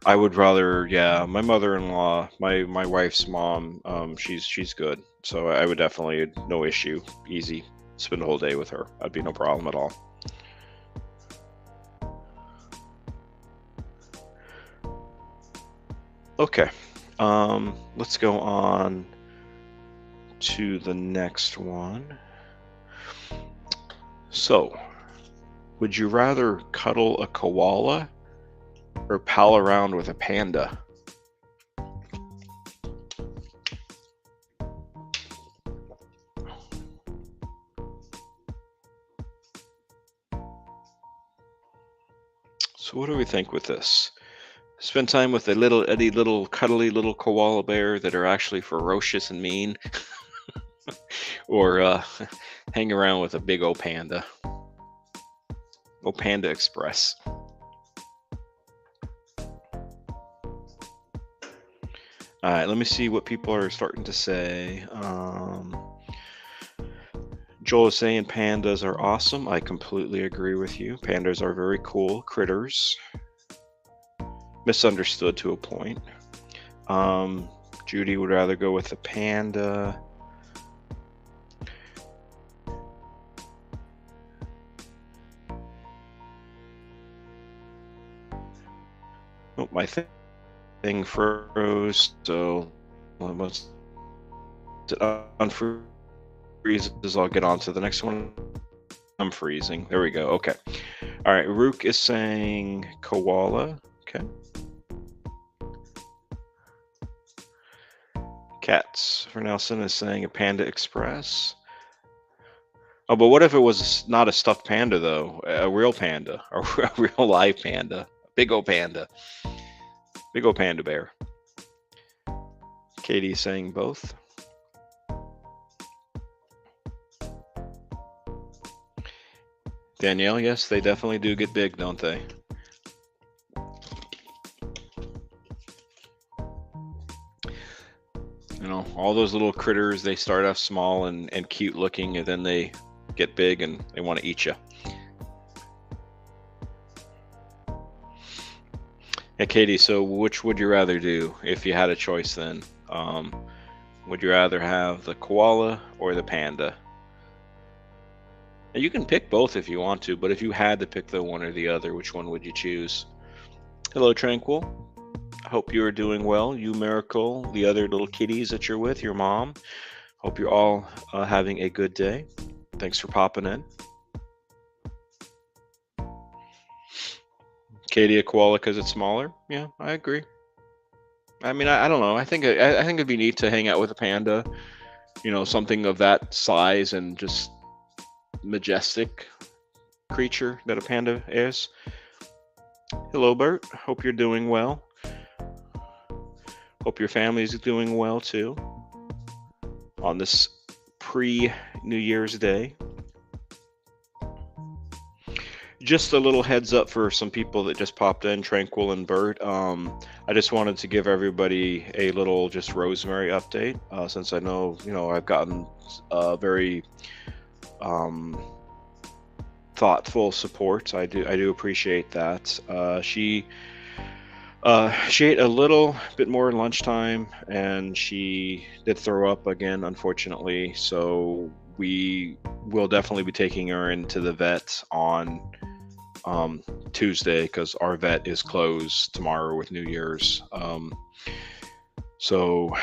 I would rather, yeah, my mother-in-law, my wife's mom, she's good. So I would definitely, no issue, easy, spend the whole day with her. That'd be no problem at all. Okay, let's go on to the next one. So, would you rather cuddle a koala or pal around with a panda? So what do we think with this? Spend time with a little cuddly little koala bear that are actually ferocious and mean, or hang around with a big old panda. Oh, Panda Express. All right, let me see what people are starting to say. Joel is saying pandas are awesome. I completely agree with you. Pandas are very cool critters. Misunderstood to a point. Judy would rather go with the panda. Oh, my thing froze, so once it unfreezes, I'll get on to the next one. I'm freezing. There we go. Okay. All right. Rook is saying koala. Okay. Cats for Nelson is saying a Panda Express. Oh, but what if it was not a stuffed panda though? A real panda, a real live panda, big old panda, big old panda bear. Katie saying both. Danielle, yes, they definitely do get big, don't they? You know, all those little critters, they start off small and cute looking, and then they get big and they want to eat you. Yeah, Katie, so which would you rather do if you had a choice then? Would you rather have the koala or the panda? Now, you can pick both if you want to, but if you had to pick the one or the other, which one would you choose? Hello, Tranquil. I hope you are doing well. You, Miracle, the other little kitties that you're with, your mom. Hope you're all having a good day. Thanks for popping in. Katie, a koala because it's smaller. Yeah, I agree. I mean, I don't know. I think it'd be neat to hang out with a panda. You know, something of that size and just majestic creature that a panda is. Hello, Bert. Hope you're doing well. Hope your family is doing well too on this pre-New Year's Day. Just a little heads up for some people that just popped in, Tranquil and Bert. I just wanted to give everybody a little just Rosemary update, since I know, I've gotten very thoughtful support. I do appreciate that. She ate a little bit more in lunchtime, and she did throw up again, unfortunately. So we will definitely be taking her into the vet on Tuesday, because our vet is closed tomorrow with New Year's. So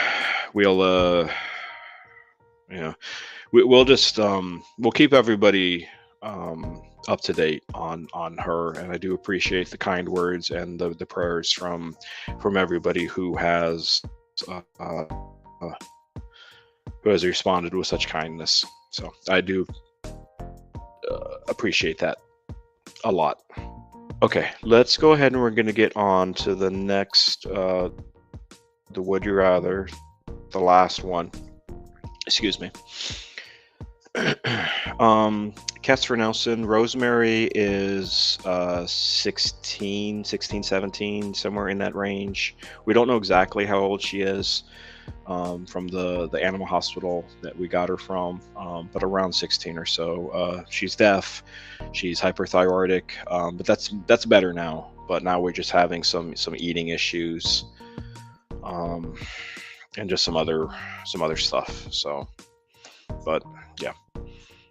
we'll we'll just we'll keep everybody up to date on her, and I do appreciate the kind words and the prayers from everybody who has responded with such kindness. So I do appreciate that a lot. Okay, let's go ahead and we're going to get on to the next, the Would You Rather, the last one. Excuse me. Cats for Nelson. Rosemary is 16, 17, somewhere in that range. We don't know exactly how old she is from the animal hospital that we got her from, but around 16 or so. She's deaf, she's hyperthyroidic, but that's better now. But now we're just having some eating issues, and just some other stuff. So, but yeah.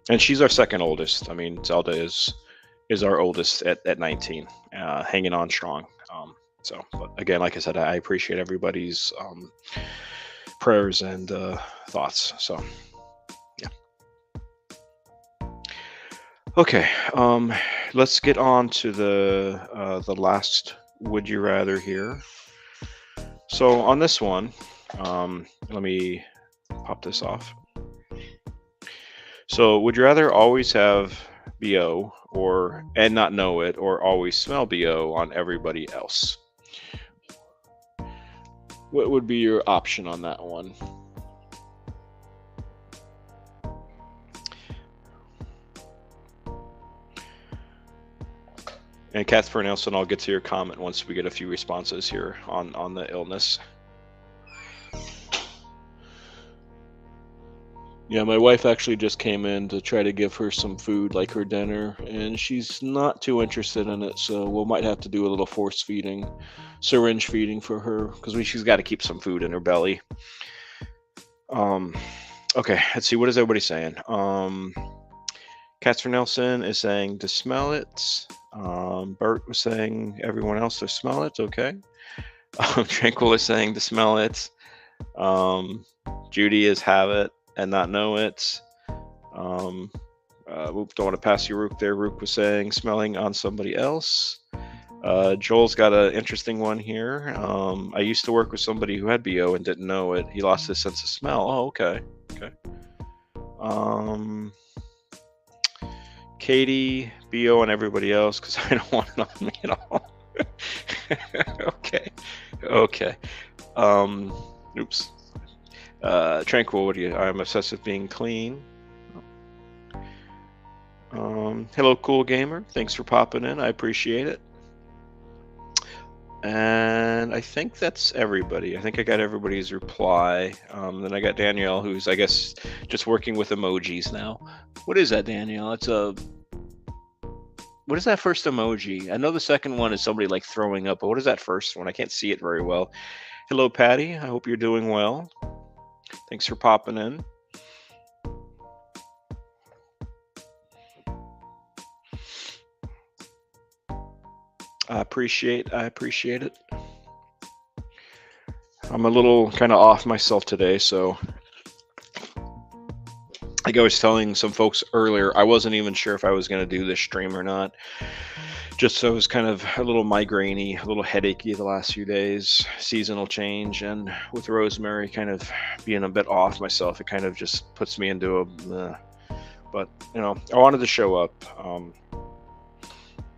And she's our second oldest. I mean, Zelda is our oldest at 19, hanging on strong. So, but again, like I said, I appreciate everybody's prayers and thoughts. So, yeah. Okay, let's get on to the last Would You Rather here. So on this one, let me pop this off. So, would you rather always have BO and not know it, or always smell BO on everybody else? What would be your option on that one? And Catherine Nelson, I'll get to your comment once we get a few responses here on the illness. Yeah, my wife actually just came in to try to give her some food, like her dinner, and she's not too interested in it, so we might have to do a little force feeding, syringe feeding for her, because she's got to keep some food in her belly. Okay, let's see, what is everybody saying? Catherine Nelson is saying to smell it. Bert was saying everyone else to smell it, okay. Tranquil is saying to smell it. Judy is have it and not know it. Don't want to pass you, Rook there. Rook was saying smelling on somebody else. Joel's got an interesting one here. I used to work with somebody who had BO and didn't know it. He lost his sense of smell. Oh, okay. Katie, BO, and everybody else, because I don't want it on me at all. Okay. Oops. Tranquil, what do you? I'm obsessed with being clean. Hello, Cool Gamer. Thanks for popping in. I appreciate it. And I think that's everybody. I think I got everybody's reply. Then I got Danielle, who's, I guess, just working with emojis now. What is that, Danielle? What is that first emoji? I know the second one is somebody like throwing up, but what is that first one? I can't see it very well. Hello, Patty. I hope you're doing well. Thanks for popping in. I appreciate it. I'm a little kind of off myself today, so like I was telling some folks earlier, I wasn't even sure if I was going to do this stream or not. Just so it was kind of a little migrainey, a little headachy the last few days, seasonal change, and with Rosemary kind of being a bit off myself, it kind of just puts me into a. But I wanted to show up,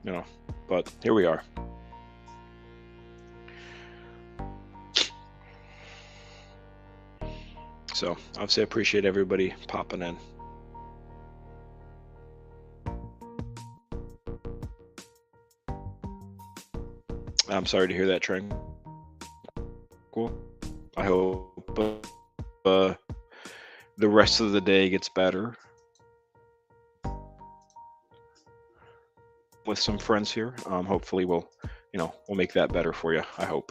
you know, but here we are. So obviously, I appreciate everybody popping in. I'm sorry to hear that, Tranquil. I hope the rest of the day gets better with some friends here. Hopefully, we'll make that better for you. I hope.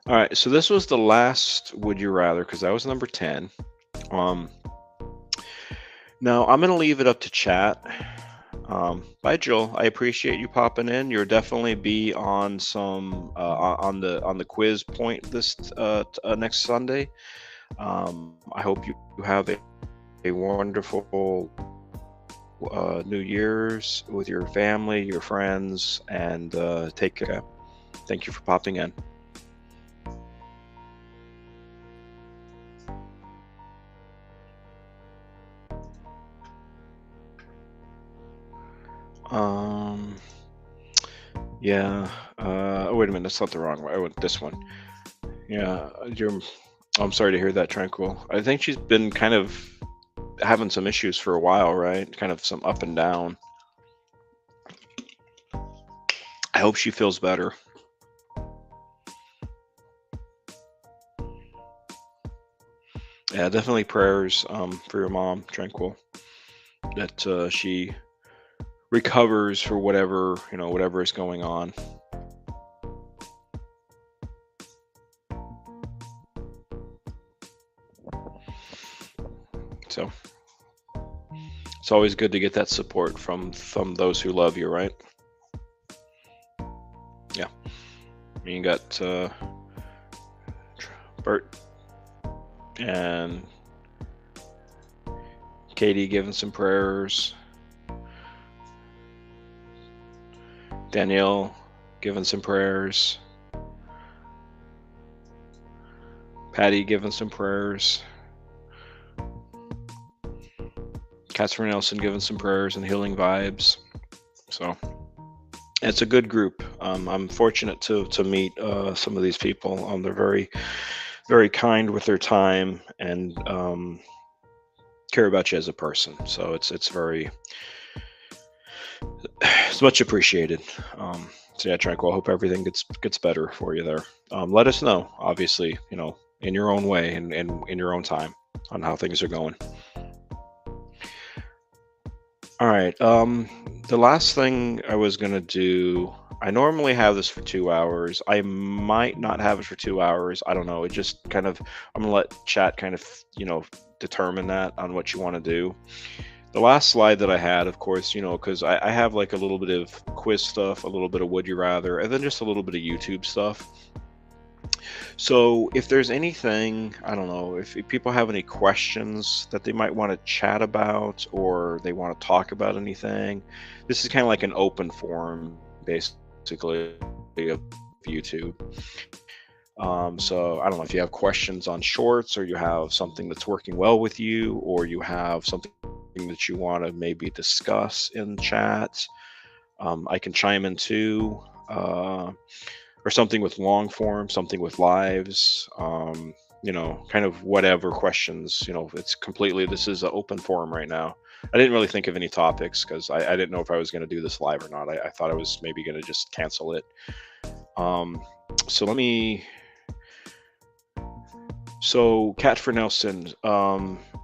All right, so this was the last Would You Rather because that was number 10. Now I'm gonna leave it up to chat. Bye, Joel. I appreciate you popping in. You'll definitely be on some on the quiz point this next Sunday. I hope you have a wonderful New Year's with your family, your friends, and take care. Thank you for popping in. Yeah. Oh, wait a minute. That's not the wrong one. I went this one. Yeah. I'm sorry to hear that, Tranquil. I think she's been kind of having some issues for a while, right? Kind of some up and down. I hope she feels better. Yeah, definitely prayers for your mom, Tranquil, that she recovers for whatever is going on. So it's always good to get that support from those who love you, right? Yeah. You got Bert and Katie giving some prayers. Danielle giving some prayers. Patty giving some prayers. Catherine Nelson giving some prayers and healing vibes. So it's a good group. I'm fortunate to meet some of these people. They're very, very kind with their time and care about you as a person. So it's much appreciated. So yeah, Tranquil. I hope everything gets better for you there. Let us know, obviously, in your own way and in your own time on how things are going. All right. The last thing I was gonna do, I normally have this for 2 hours. I might not have it for 2 hours. I don't know. It just kind of, I'm gonna let chat kind of, determine that on what you want to do. The last slide that I had, of course, because I have like a little bit of quiz stuff, a little bit of Would You Rather, and then just a little bit of YouTube stuff. So if there's anything, I don't know, if people have any questions that they might want to chat about or they want to talk about anything, this is kind of like an open forum, basically, of YouTube. So I don't know if you have questions on shorts or you have something that's working well with you or you have something that you want to maybe discuss in chat. I can chime in too. Or something with long form, something with lives, kind of whatever questions, this is an open forum right now. I didn't really think of any topics because I didn't know if I was going to do this live or not. I thought I was maybe going to just cancel it. So Cat for Nelson,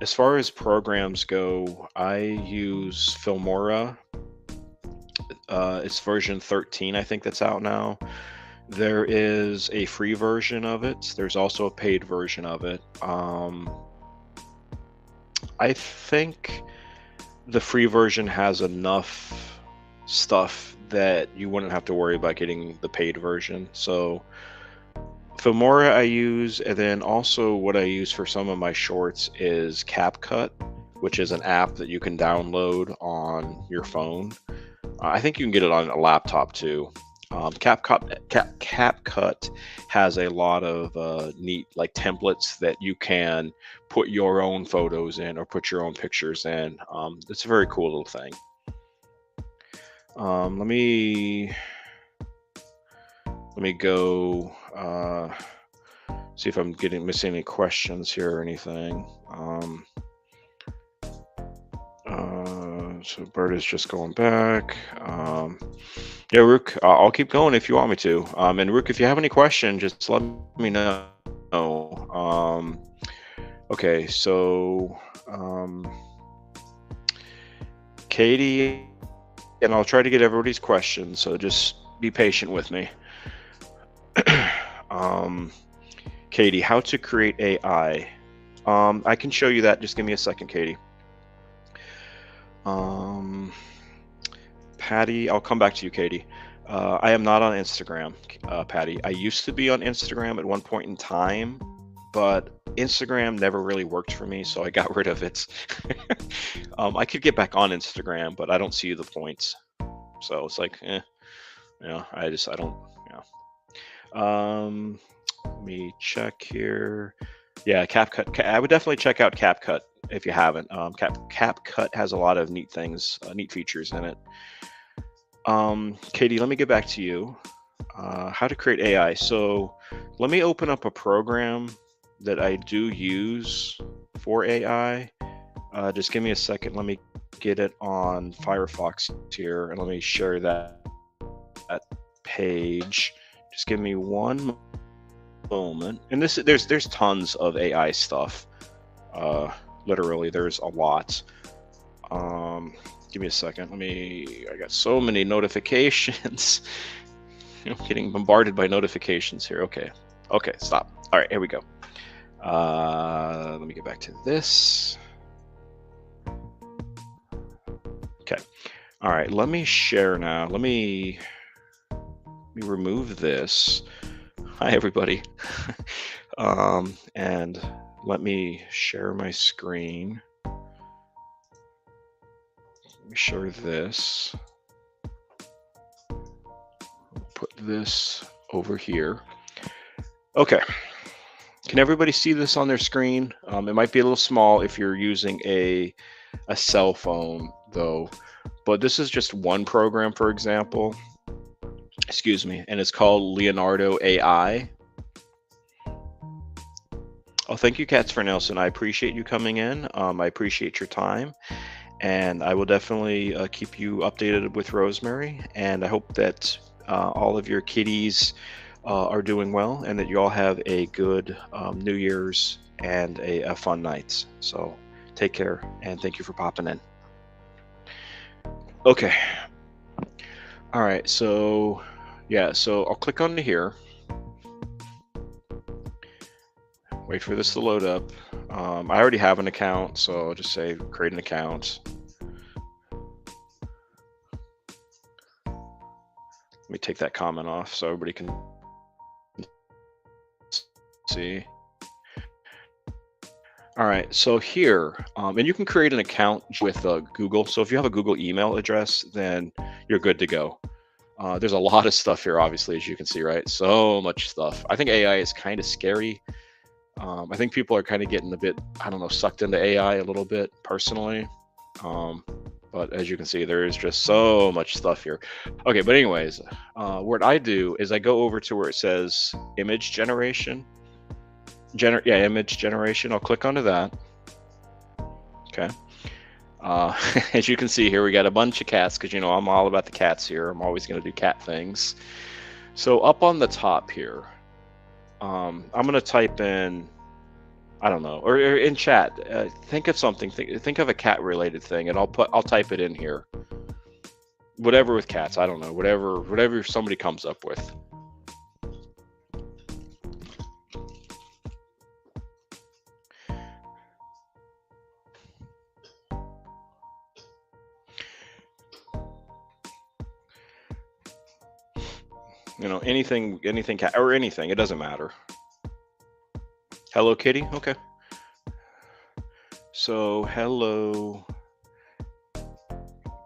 as far as programs go, I use Filmora. It's version 13, I think that's out now. There is a free version of it. There's also a paid version of it. I think the free version has enough stuff that you wouldn't have to worry about getting the paid version. So Filmora I use, and then also what I use for some of my shorts is CapCut, which is an app that you can download on your phone. I think you can get it on a laptop too. CapCut has a lot of neat like templates that you can put your own photos in or put your own pictures in. It's a very cool little thing. Let me go see if I'm missing any questions here or anything. So Bert is just going back. Yeah, Rook, I'll keep going if you want me to. And Rook, if you have any questions, just let me know. Okay, so Katie, and I'll try to get everybody's questions, so just be patient with me. Katie, how to create AI. I can show you that. Just give me a second, Katie. Patty, I'll come back to you, Katie. I am not on Instagram, Patty. I used to be on Instagram at one point in time, but Instagram never really worked for me, so I got rid of it. I could get back on Instagram, but I don't see the points. So it's like, I don't, let me check here. Yeah, CapCut. I would definitely check out CapCut if you haven't. CapCut has a lot of neat things, neat features in it. Katie, let me get back to you. How to create AI. So let me open up a program that I do use for AI. Just give me a second. Let me get it on Firefox here, and let me share that page. Just give me one moment. And there's tons of AI stuff. Literally, there's a lot. Give me a second. I got so many notifications. I'm getting bombarded by notifications here. Okay, stop. All right, here we go. Let me get back to this. Okay. All right, let me share now. Let me remove this. Hi, everybody. And let me share my screen. Let me share this. Put this over here. Okay. Can everybody see this on their screen? It might be a little small if you're using a cell phone, though. But this is just one program, for example. Excuse me. And it's called Leonardo AI. Oh, thank you, Cats for Nelson. I appreciate you coming in. I appreciate your time. And I will definitely keep you updated with Rosemary. And I hope that all of your kitties are doing well and that you all have a good New Year's and a fun night. So take care and thank you for popping in. Okay. All right. So yeah, so I'll click on here. Wait for this to load up. I already have an account, so I'll just say create an account. Let me take that comment off so everybody can see. All right, so here, and you can create an account with Google. So if you have a Google email address, then you're good to go. There's a lot of stuff here, obviously, as you can see, right? So much stuff. I think AI is kind of scary. I think people are kind of getting a bit, I don't know, sucked into AI a little bit personally. But as you can see, there is just so much stuff here. Okay, but anyways, what I do is I go over to where it says image generation. Image generation. I'll click onto that. Okay. As you can see here, we got a bunch of cats because, I'm all about the cats here. I'm always going to do cat things. So up on the top here, I'm going to type in, I don't know, or in chat, think of something, think of a cat related thing, and I'll type it in here. Whatever with cats, I don't know, whatever somebody comes up with. Anything cat or anything, it doesn't matter. Hello Kitty. Okay. So hello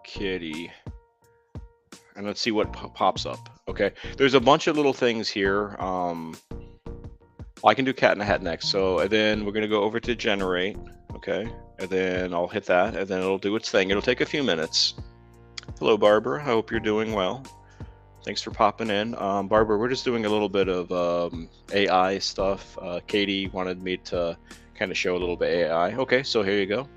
kitty, and let's see what pops up. Okay, there's a bunch of little things here. I can do cat in a hat next. So and then we're gonna go over to generate. Okay, and then I'll hit that, and then it'll do its thing. It'll take a few minutes. Hello, Barbara. I hope you're doing well. Thanks for popping in. Barbara, we're just doing a little bit of AI stuff. Katie wanted me to kind of show a little bit AI. Okay, so here you go.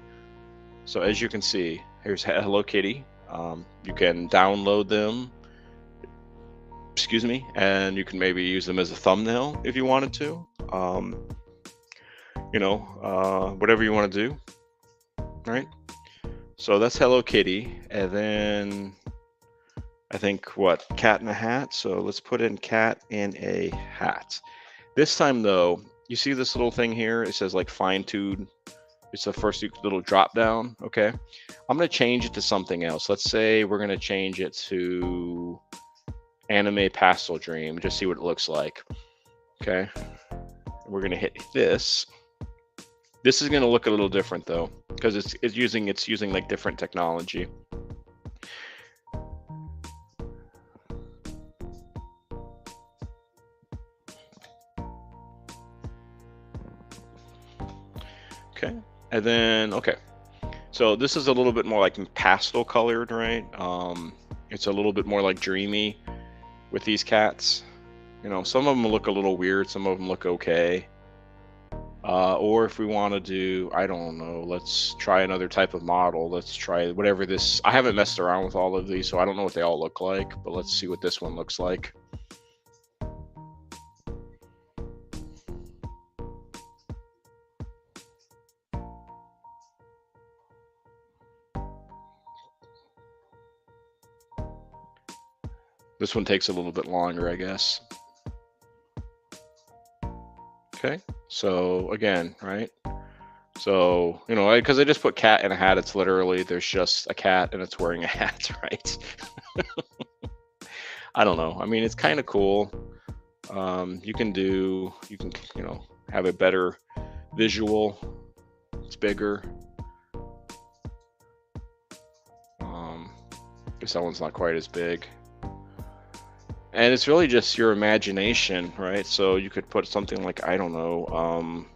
So as you can see, here's Hello Kitty. You can download them, excuse me, and you can maybe use them as a thumbnail if you wanted to. Whatever you want to do, right? So that's Hello Kitty, and then I think what, cat in a hat. So let's put in cat in a hat. This time though, you see this little thing here? It says like fine tuned. It's the first little drop down. Okay, I'm gonna change it to something else. Let's say we're gonna change it to anime pastel dream. Just see what it looks like. Okay, we're gonna hit this. This is gonna look a little different though, because it's using like different technology. Okay, and then okay, so this is a little bit more like pastel colored, right? It's a little bit more like dreamy with these cats. You know, some of them look a little weird, some of them look okay. Or if we want to do, I don't know, let's try another type of model. Let's try whatever this. I haven't messed around with all of these, so I don't know what they all look like, but let's see what this one looks like. This one takes a little bit longer, I guess. Okay, so again, right? So, you know, because I just put cat in a hat, it's literally, there's just a cat and it's wearing a hat, right? I don't know. I mean, it's kind of cool. You can, you know, have a better visual. It's bigger. Guess that one's not quite as big. And it's really just your imagination, right? So you could put something like, I don't know,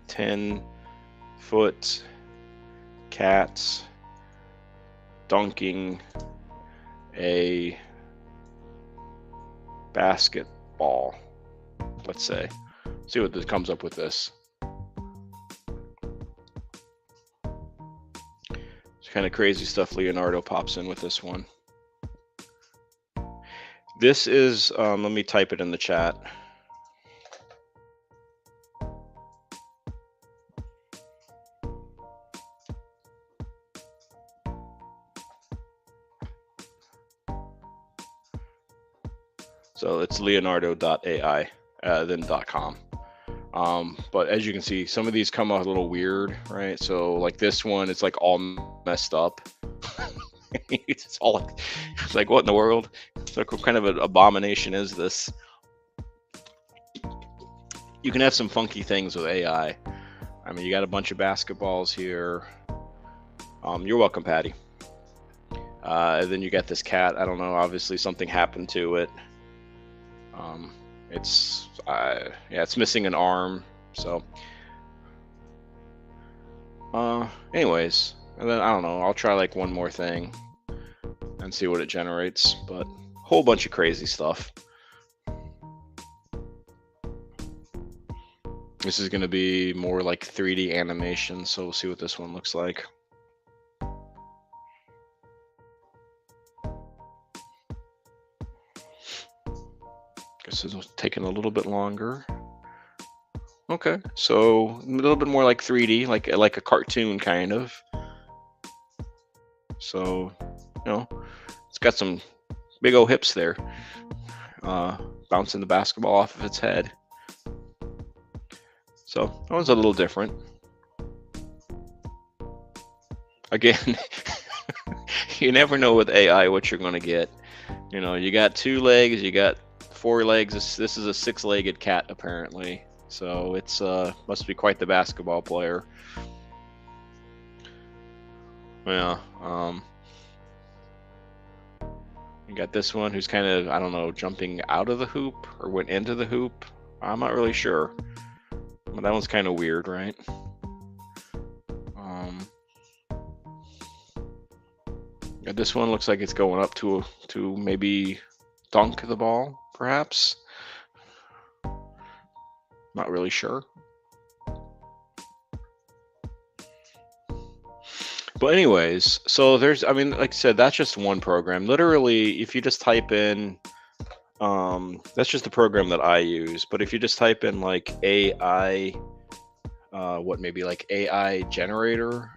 10-foot cats dunking a basketball, let's say. See what this comes up with this. It's kind of crazy stuff Leonardo pops in with this one. This is, let me type it in the chat. So it's leonardo.ai, then .com. But as you can see, some of these come out a little weird, right? So like this one, it's like all messed up. It's all like, it's like, what in the world? It's like, what kind of an abomination is this? You can have some funky things with AI. I mean, you got a bunch of basketballs here. You're welcome, Patty. And then you got this cat. I don't know. Obviously, something happened to it. It's missing an arm. So, anyways, and then I don't know. I'll try like one more thing and see what it generates. But a whole bunch of crazy stuff. This is going to be more like 3D animation, so we'll see what this one looks like. Guess it's taking a little bit longer. Okay, so a little bit more like 3D, like a cartoon kind of. So, you know, it's got some big old hips there, bouncing the basketball off of its head. So that one's a little different. Again, you never know with AI what you're going to get. You know, you got 2 legs, you got 4 legs. This is a 6-legged cat apparently. So it's must be quite the basketball player. Yeah. You got this one who's kind of, I don't know, jumping out of the hoop or went into the hoop. I'm not really sure. But that one's kind of weird, right? Um, this one looks like it's going up to maybe dunk the ball, perhaps. Not really sure. But anyways, so there's, I mean, like I said, that's just one program. Literally, if you just type in, that's just the program that I use. But if you just type in like AI, what maybe like AI generator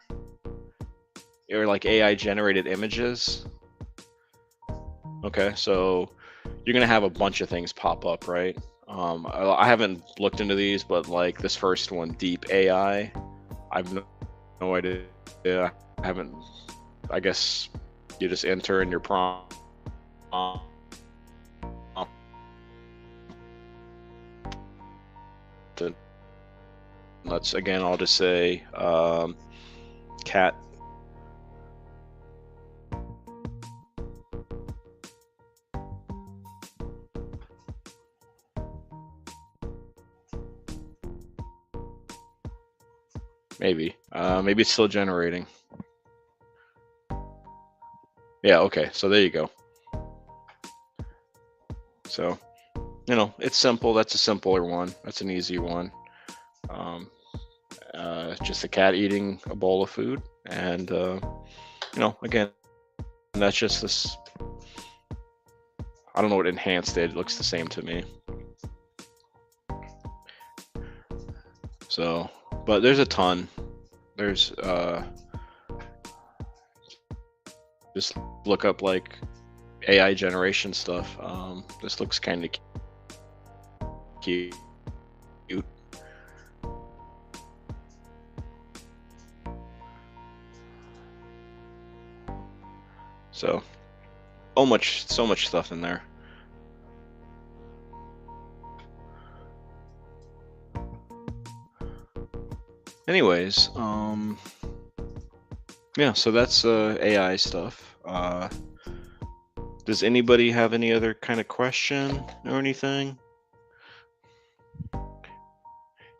or like AI generated images. Okay, so you're gonna have a bunch of things pop up, right? I haven't looked into these, but like this first one, Deep AI, I've no idea. I haven't. I guess you just enter in your prompt. And let's again. I'll just say cat. Maybe. Maybe it's still generating. Yeah. Okay. So there you go. So it's simple. That's a simpler one. That's an easy one. Um, just a cat eating a bowl of food, and again, that's just this. I don't know what enhanced did. It looks the same to me. So, but there's a ton. There's just look up like AI generation stuff. This looks kind of cute. So, so much stuff in there. Anyways, yeah, so that's AI stuff. Does anybody have any other kind of question or anything?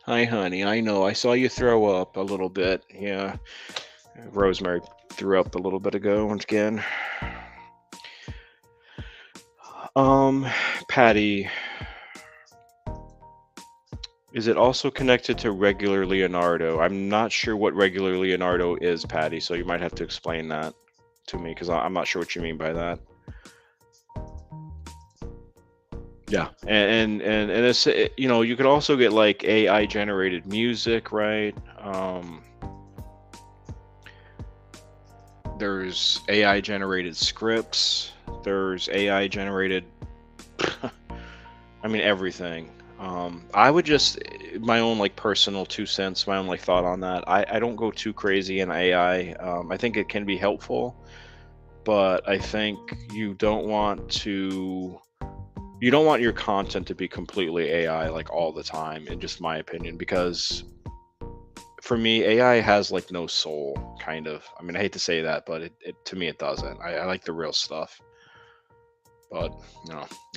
Hi, honey. I know. I saw you throw up a little bit. Yeah. Rosemary threw up a little bit ago once again. Patty, is it also connected to regular Leonardo? I'm not sure what regular Leonardo is, Patty, so you might have to explain that to me because I'm not sure what you mean by that. Yeah, and it's you could also get like AI generated music, right? There's AI generated scripts. There's AI generated. I mean everything. I would just my own like personal 2 cents, my own like thought on that. I don't go too crazy in AI. I think it can be helpful, but I think you don't want your content to be completely AI like all the time, in just my opinion, because for me, AI has like no soul, kind of. I mean, I hate to say that, but it to me it doesn't. I like the real stuff, but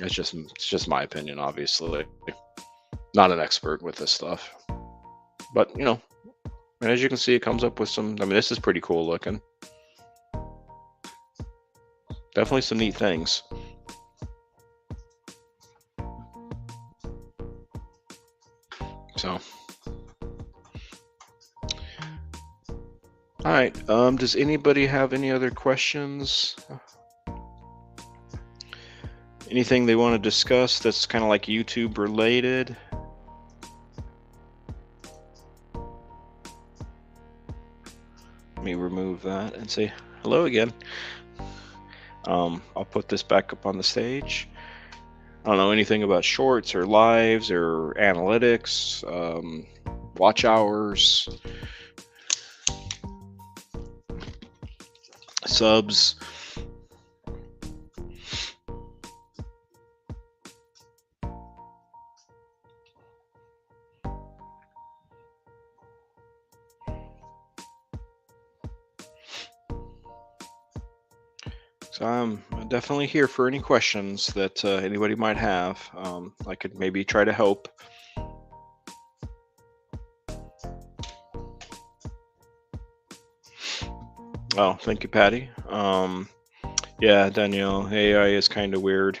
it's just my opinion, obviously. Not an expert with this stuff, but and as you can see, it comes up with some. I mean, this is pretty cool looking. Definitely some neat things. So, all right. Does anybody have any other questions? Anything they want to discuss that's kind of like YouTube related? Let me remove that and say hello again. I'll put this back up on the stage. I don't know anything about shorts or lives or analytics, watch hours, subs. So I'm definitely here for any questions that anybody might have. I could maybe try to help. Oh, thank you, Patty. Yeah, Danielle, AI is kind of weird.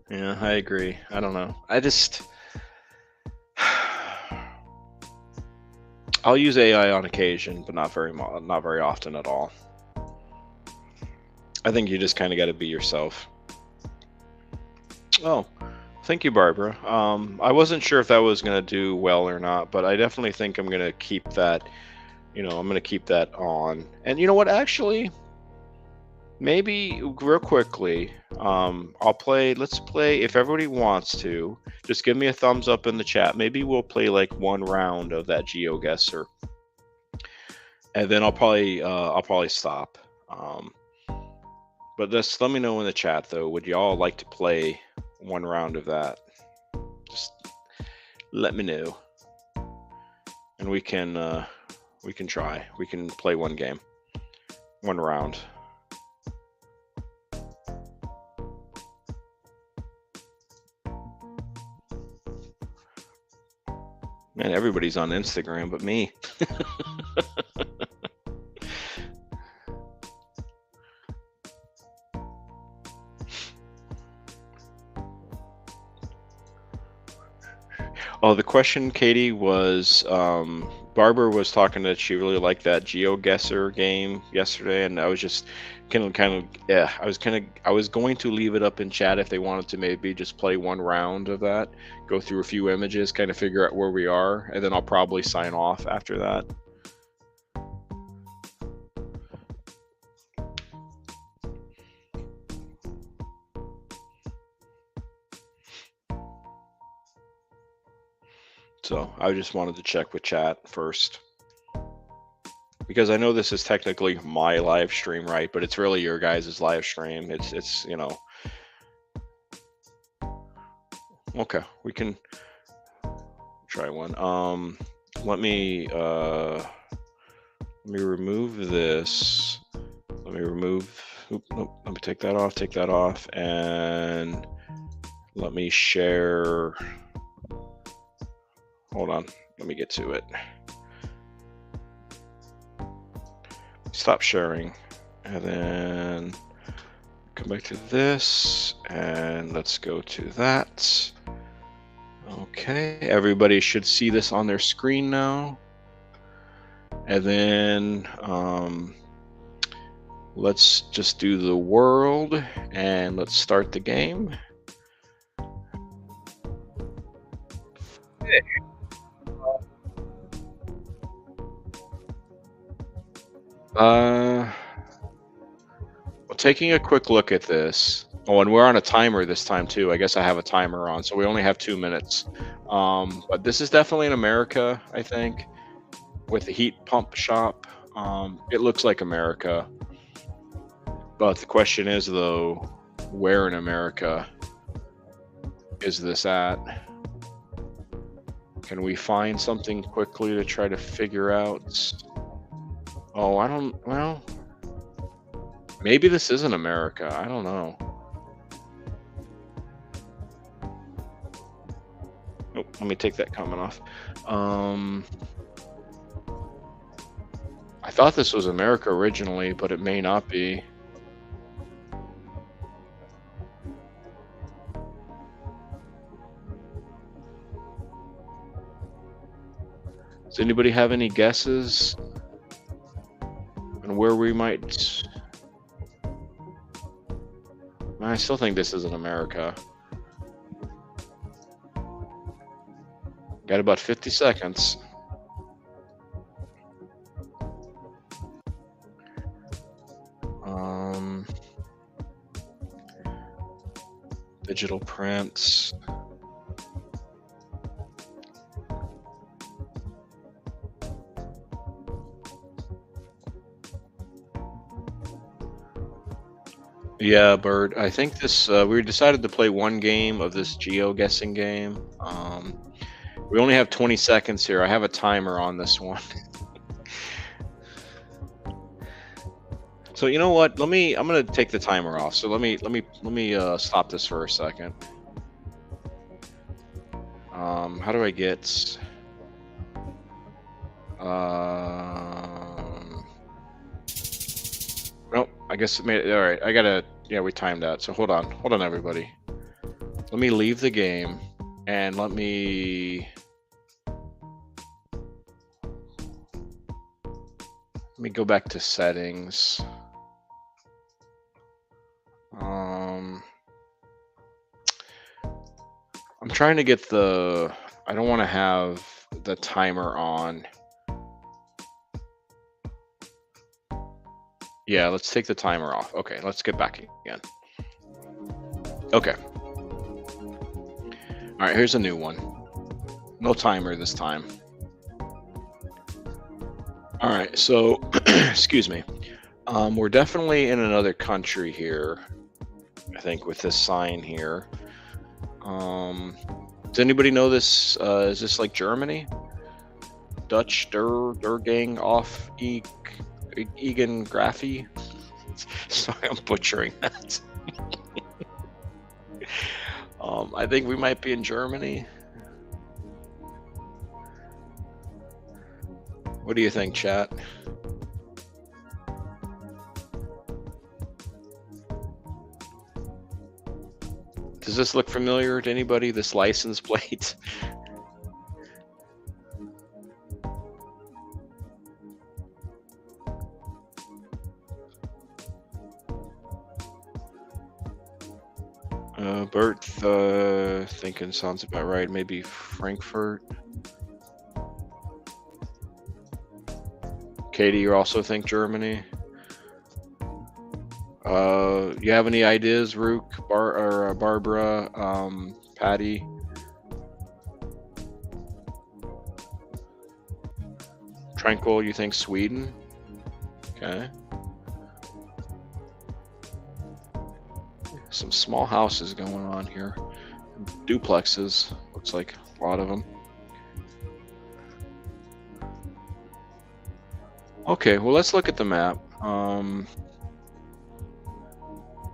Yeah, I agree. I don't know. I'll use AI on occasion, but not very often at all. I think you just kind of got to be yourself. Oh, thank you, Barbara. I wasn't sure if that was going to do well or not, but I definitely think I'm going to keep that. I'm going to keep that on. And you know what? Actually, maybe real quickly, I'll play. Let's play if everybody wants to. Just give me a thumbs up in the chat. Maybe we'll play like one round of that GeoGuessr, and then I'll probably stop. But just let me know in the chat though. Would y'all like to play one round of that? Just let me know, and we can try. We can play one game, one round. Man, everybody's on Instagram but me. Oh, the question, Katie, was Barbara was talking that she really liked that GeoGuessr game yesterday, and I was just yeah, I was going to leave it up in chat if they wanted to maybe just play one round of that, go through a few images, kind of figure out where we are, and then I'll probably sign off after that. So I just wanted to check with chat first, because I know this is technically my live stream, right? But it's really your guys' live stream. It's okay. We can try one. Let me remove this. Let me remove. Nope. Let me take that off. Take that off, and let me share. Hold on. Let me get to it. Stop sharing, and then come back to this, and let's go to that. Okay, everybody should see this on their screen now. And then let's just do the world, and let's start the game. Well, taking a quick look at this. Oh, and we're on a timer this time too. I guess I have a timer on, so we only have 2 minutes. But this is definitely in America, I think, with the heat pump shop. It looks like America. But the question is, though, where in America is this at? Can we find something quickly to try to figure out? Oh, well, maybe this isn't America. I don't know. Oh, let me take that comment off. I thought this was America originally, but it may not be. Does anybody have any guesses on where we might? I still think this isn't America. Got about 50 seconds. Digital prints. Yeah, Bird. I think this we decided to play one game of this geo-guessing game. We only have 20 seconds here. I have a timer on this one. So you know what? I'm gonna take the timer off. So let me stop this for a second. How do I get? Um, nope. I guess it made it. All right. I gotta. Yeah, we timed out. So hold on, everybody. Let me leave the game, and let me go back to settings. I'm trying to get the. I don't want to have the timer on. Yeah, let's take the timer off. Okay, let's get back again. Okay. All right, here's a new one. No timer this time. All right, so excuse me. We're definitely in another country here. I think with this sign here. Does anybody know this? Is this like Germany? Dutch der Gang off Egan Graffi? Sorry, I'm butchering that. I think we might be in Germany. What do you think, chat? Does this look familiar to anybody, this license plate? Bert, thinking sounds about right. Maybe Frankfurt. Katie, you also think Germany? You have any ideas, Rook, Barbara, Patty? Tranquil, you think Sweden? Okay. Some small houses going on here. Duplexes, looks like a lot of them. Okay, well, let's look at the map.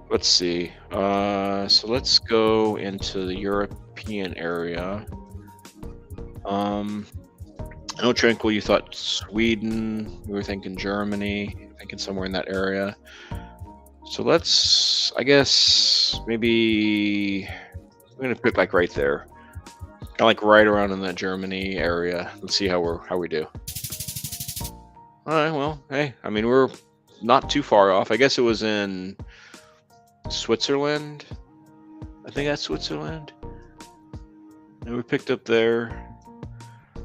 Let's see. So let's go into the European area. I know, Tranquil, you thought Sweden. You were thinking Germany. Thinking somewhere in that area. So let's, I guess, maybe I'm gonna pick like right there, kind of like right around in the Germany area. Let's see how we do. All right. Well, hey, I mean, we're not too far off. I guess it was in Switzerland. I think that's Switzerland. And we picked up there.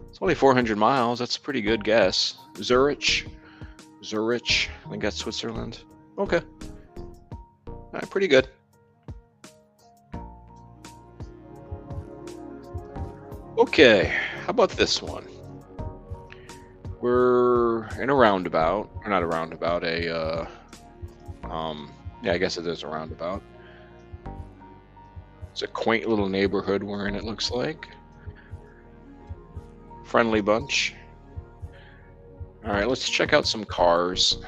It's only 400 miles. That's a pretty good guess. Zurich. I think that's Switzerland. Okay. All right, pretty good. Okay, how about this one? We're in a roundabout, or not a roundabout, yeah, I guess it is a roundabout. It's a quaint little neighborhood we're in, it looks like. Friendly bunch. All right, let's check out some cars.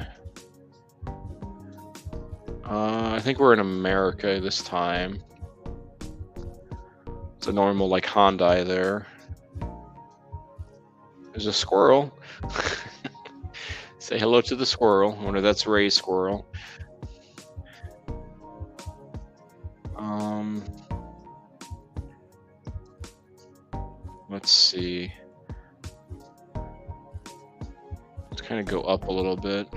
I think we're in America this time. It's a normal, like, Hyundai there. There's a squirrel. Say hello to the squirrel. I wonder if that's Ray's squirrel. Let's see. Let's kind of go up a little bit.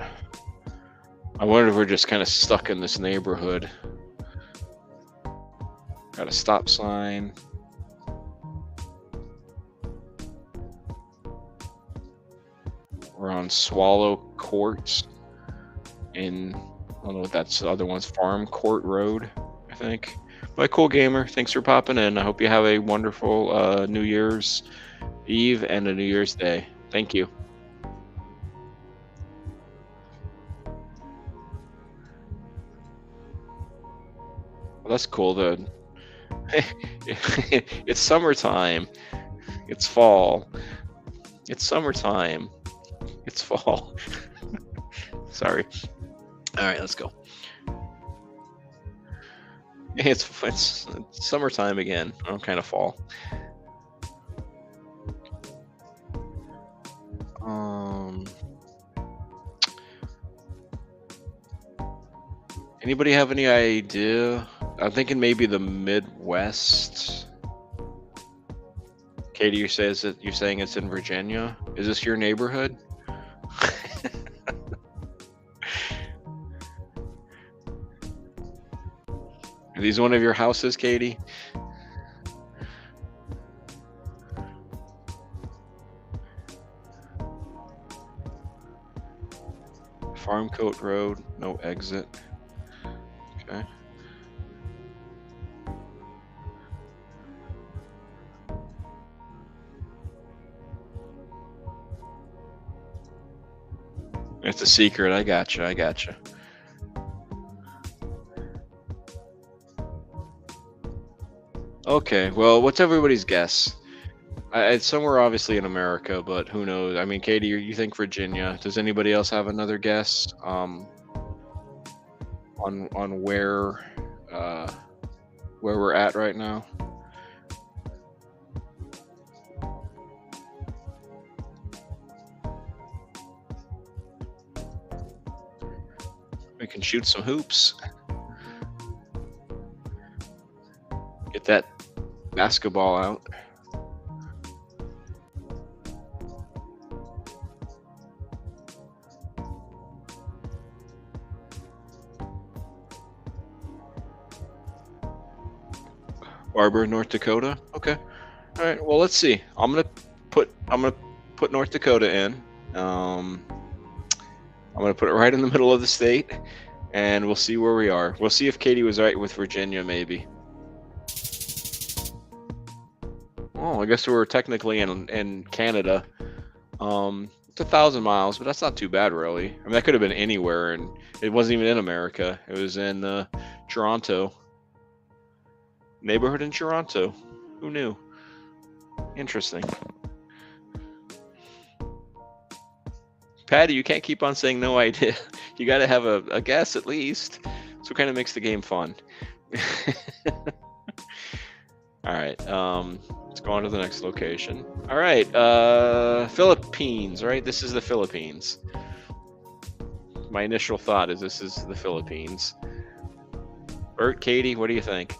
I wonder if we're just kind of stuck in this neighborhood. Got a stop sign. We're on Swallow Court in, I don't know what that's, the other one's Farm Court Road, I think. But cool, gamer, thanks for popping in. I hope you have a wonderful New Year's Eve and a New Year's Day. Thank you. Well, that's cool. It's summertime. It's fall. It's summertime. It's fall. Sorry. All right, let's go. It's summertime again. I'm kind of fall. Um, Anybody have any idea? I'm thinking maybe the Midwest. Katie, you're saying it's in Virginia. Is this your neighborhood? Are these one of your houses, Katie? Farmcoat Road, no exit. Okay. It's a secret. I gotcha. I gotcha. Okay. Well, what's everybody's guess? It's somewhere obviously in America, but who knows? I mean, Katie, you think Virginia. Does anybody else have another guess on uh, where we're at right now? We can shoot some hoops. Get that basketball out. Barber, North Dakota. Okay. All right. Well, let's see. I'm gonna put North Dakota in. I'm gonna put it right in the middle of the state, and we'll see where we are. We'll see if Katie was right with Virginia, maybe. Oh, I guess we're technically in Canada. It's 1,000 miles, but that's not too bad, really. I mean, that could have been anywhere, and it wasn't even in America. It was in Toronto. Neighborhood in Toronto. Who knew? Interesting. Patty, you can't keep on saying no idea. You got to have a guess at least. So it kind of makes the game fun. All right. Let's go on to the next location. All right. Philippines, right? This is the Philippines. My initial thought is this is the Philippines. Bert, Katie, what do you think?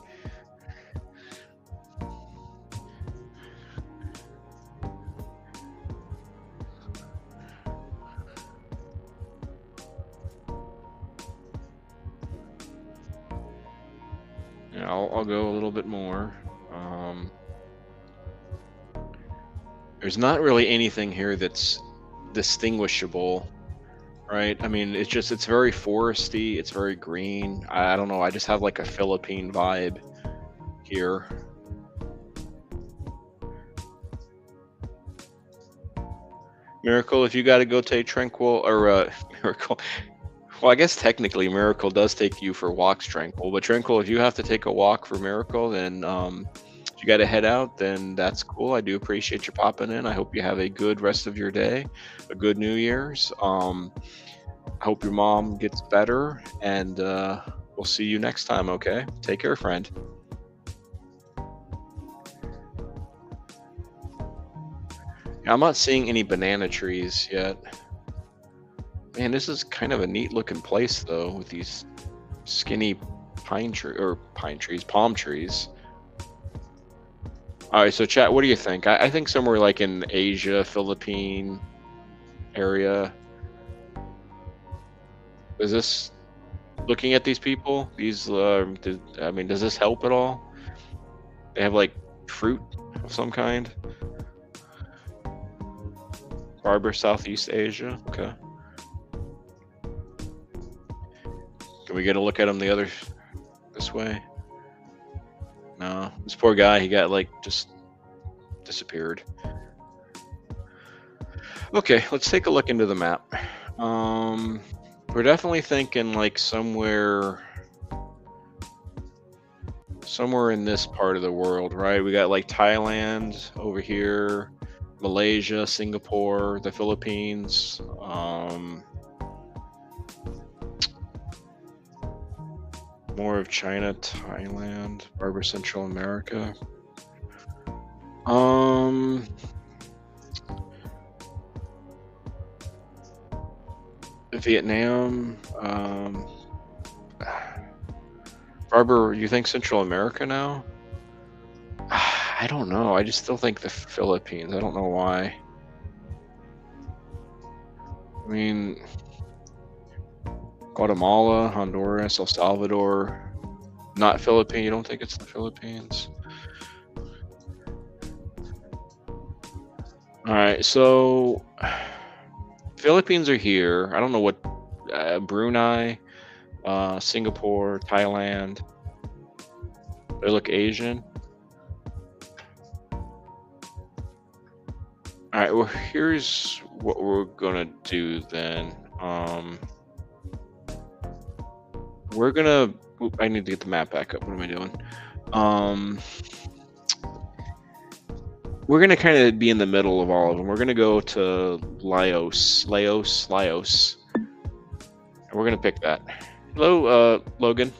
Yeah, I'll go a little bit more. There's not really anything here that's distinguishable, right? I mean, it's very foresty, it's very green. I don't know, I just have like a Philippine vibe here. Miracle, if you got to go take Tranquil or Miracle. Well, I guess technically Miracle does take you for walks, Tranquil. But Tranquil, if you have to take a walk for Miracle, then if you got to head out, then that's cool. I do appreciate you popping in. I hope you have a good rest of your day, a good New Year's. I hope your mom gets better, and we'll see you next time. Okay, take care, friend. Yeah, I'm not seeing any banana trees yet. Man, this is kind of a neat looking place though, with these skinny palm trees. All right, so chat, what do you think? I think somewhere like in Asia, Philippine area. Is this looking at these people? I mean, does this help at all? They have like fruit of some kind. Barber, Southeast Asia. Okay. Can we get a look at him this way? No, this poor guy, he got like just disappeared. Okay, let's take a look into the map. We're definitely thinking like somewhere in this part of the world, right? We got like Thailand over here, Malaysia, Singapore, the Philippines. More of China, Thailand, Barber, Central America. Um, Vietnam. Barber, you think Central America now? I don't know. I just still think the Philippines. I don't know why. I mean, Guatemala, Honduras, El Salvador. Not Philippines. You don't think it's the Philippines? All right. So Philippines are here. I don't know what Brunei, Singapore, Thailand. They look Asian. All right. Well, here's what we're gonna do then. We're gonna. Oop, I need to get the map back up. What am I doing? We're gonna kind of be in the middle of all of them. We're gonna go to Laos, and we're gonna pick that. Hello, Logan.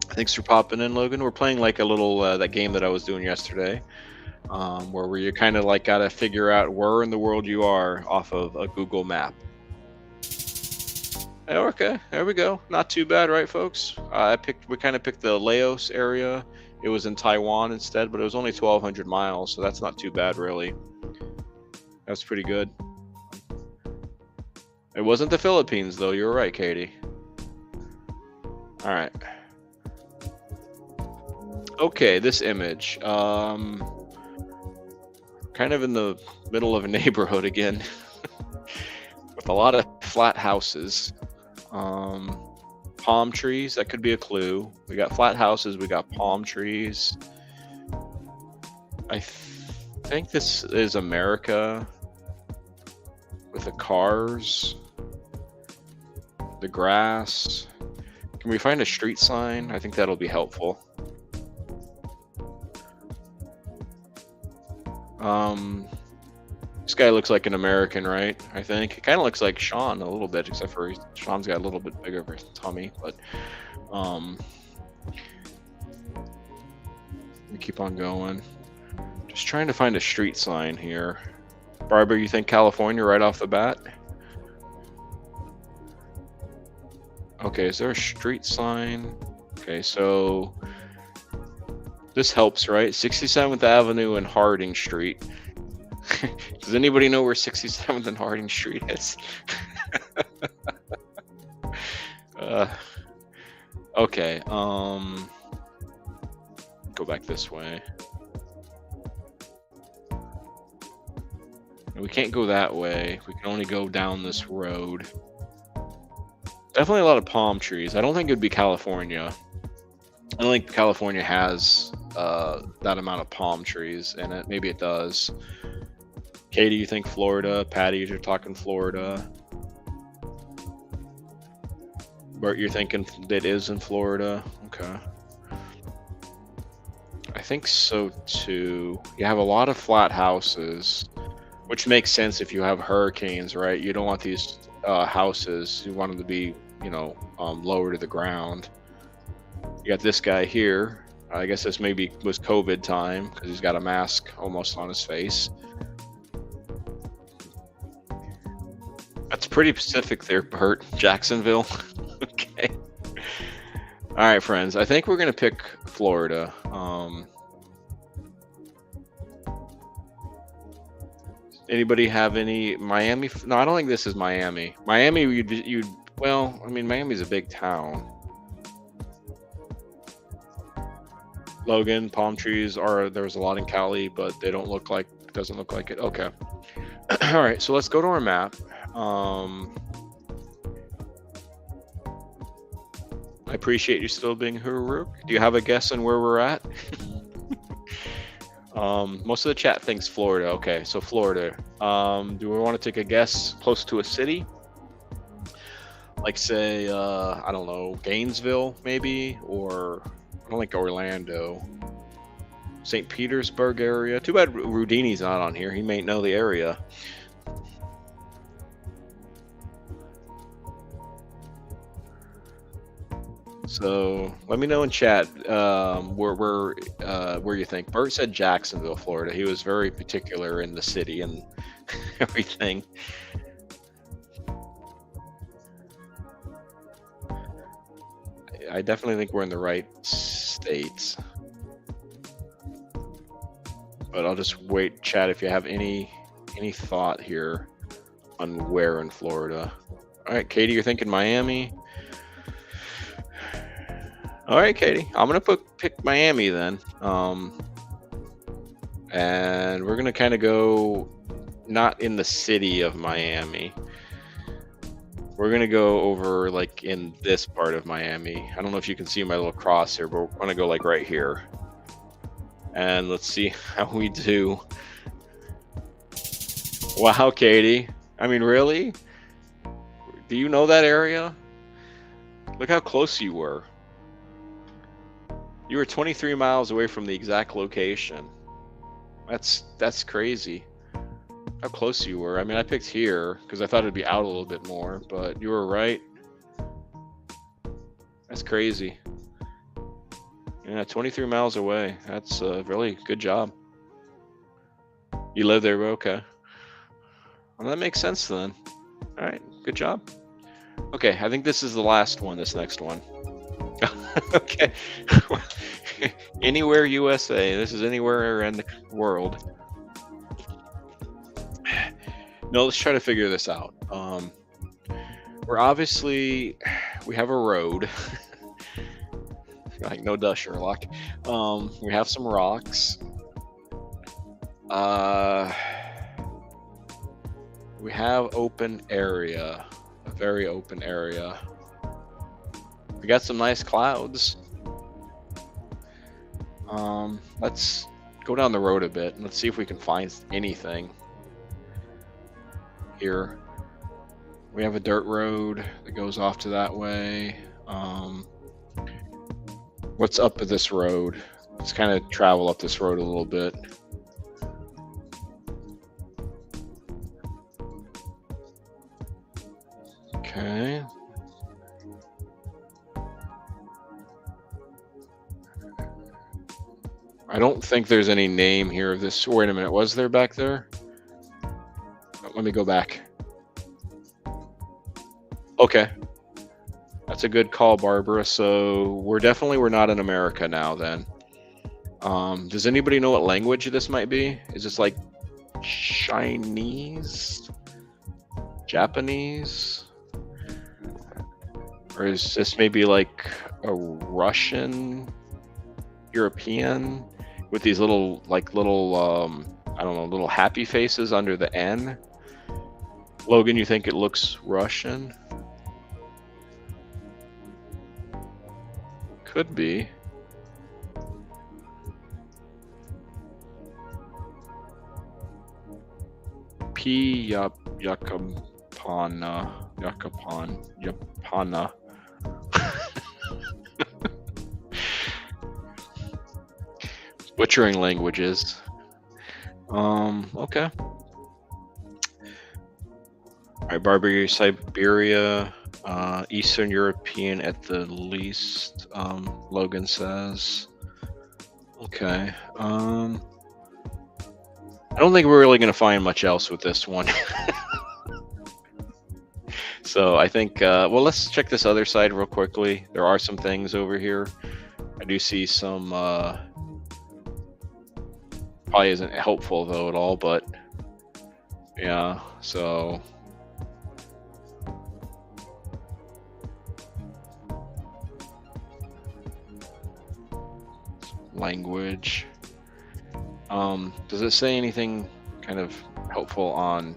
Thanks for popping in, Logan. We're playing like a little that game that I was doing yesterday, where you kind of like gotta figure out where in the world you are off of a Google map. Oh, okay, there we go. Not too bad, right, folks? We kind of picked the Laos area. It was in Taiwan instead, but it was only 1,200 miles, so that's not too bad, really. That's pretty good. It wasn't the Philippines, though. You're right, Katie. All right. Okay, this image. Kind of in the middle of a neighborhood again, with a lot of flat houses. Palm trees, that could be a clue. We got flat houses, we got palm trees. I think this is America with the cars, the grass. Can we find a street sign? I think that'll be helpful. This guy looks like an American, right? I think it kind of looks like Sean a little bit, except for Sean's got a little bit bigger of a tummy. But we keep on going. Just trying to find a street sign here. Barbara, you think California right off the bat? Okay, is there a street sign? Okay, so this helps, right? 67th Avenue and Harding Street. Does anybody know where 67th and Harding Street is? Okay, go back this way. We can't go that way. We can only go down this road. Definitely a lot of palm trees. I don't think it'd be California. I don't think California has that amount of palm trees in it. Maybe it does. Katie, you think Florida? Patty, you're talking Florida. Bert, you're thinking it is in Florida? Okay. I think so too. You have a lot of flat houses, which makes sense if you have hurricanes, right? You don't want these houses. You want them to be, lower to the ground. You got this guy here. I guess this maybe was COVID time because he's got a mask almost on his face. That's pretty specific there, Bert. Jacksonville. Okay. All right, friends. I think we're going to pick Florida. Anybody have any Miami? No, I don't think this is Miami. Miami, well, I mean, Miami's a big town. Logan, palm trees there's a lot in Cali, but they doesn't look like it. Okay. All right, so let's go to our map. I appreciate you still being Huruk. Do you have a guess on where we're at? Most of the chat thinks Florida. Okay, so Florida. Do we want to take a guess close to a city? Like say, I don't know, Gainesville maybe, or I don't think Orlando. St. Petersburg area. Too bad Rudini's not on here. He may know the area. So let me know in chat where you think. Bert said Jacksonville, Florida. He was very particular in the city and everything. I definitely think we're in the right states. But I'll just wait, chat, if you have any thought here on where in Florida. All right, Katie, you're thinking Miami. All right, Katie, I'm gonna pick Miami then. And we're gonna kind of go not in the city of Miami. We're gonna go over like in this part of Miami. I don't know if you can see my little cross here, but we're gonna go like right here. And let's see how we do. Wow, Katie. I mean, really? Do you know that area? Look how close you were. You were 23 miles away from the exact location. That's crazy. How close you were. I mean, I picked here because I thought it'd be out a little bit more, but you were right. That's crazy. Yeah, 23 miles away. That's really good job. You live there, okay. Well, that makes sense then. All right, good job. Okay, I think this is the last one, this next one. Okay. Anywhere USA. This is anywhere in the world. No, let's try to figure this out. We have a road. Like, no duh, Sherlock. We have some rocks. We have open area, a very open area. We got some nice clouds. Let's go down the road a bit and let's see if we can find anything here. We have a dirt road that goes off to that way. What's up this road? Let's kind of travel up this road a little bit. Okay. I don't think there's any name here of this. Wait a minute, was there back there? Let me go back. Okay. That's a good call, Barbara. So we're not in America now then. Does anybody know what language this might be? Is this like Chinese? Japanese? Or is this maybe like a Russian, European, with these little I don't know, little happy faces under the N? Logan, you think it looks Russian? Could be. Yapana. Butchering languages. Okay. All right, Barbary, Siberia, Eastern European at the least, Logan says. Okay. I don't think we're really going to find much else with this one. So I think, well, let's check this other side real quickly. There are some things over here. I do see some, probably isn't helpful though at all, but yeah, so. Language. Does it say anything kind of helpful on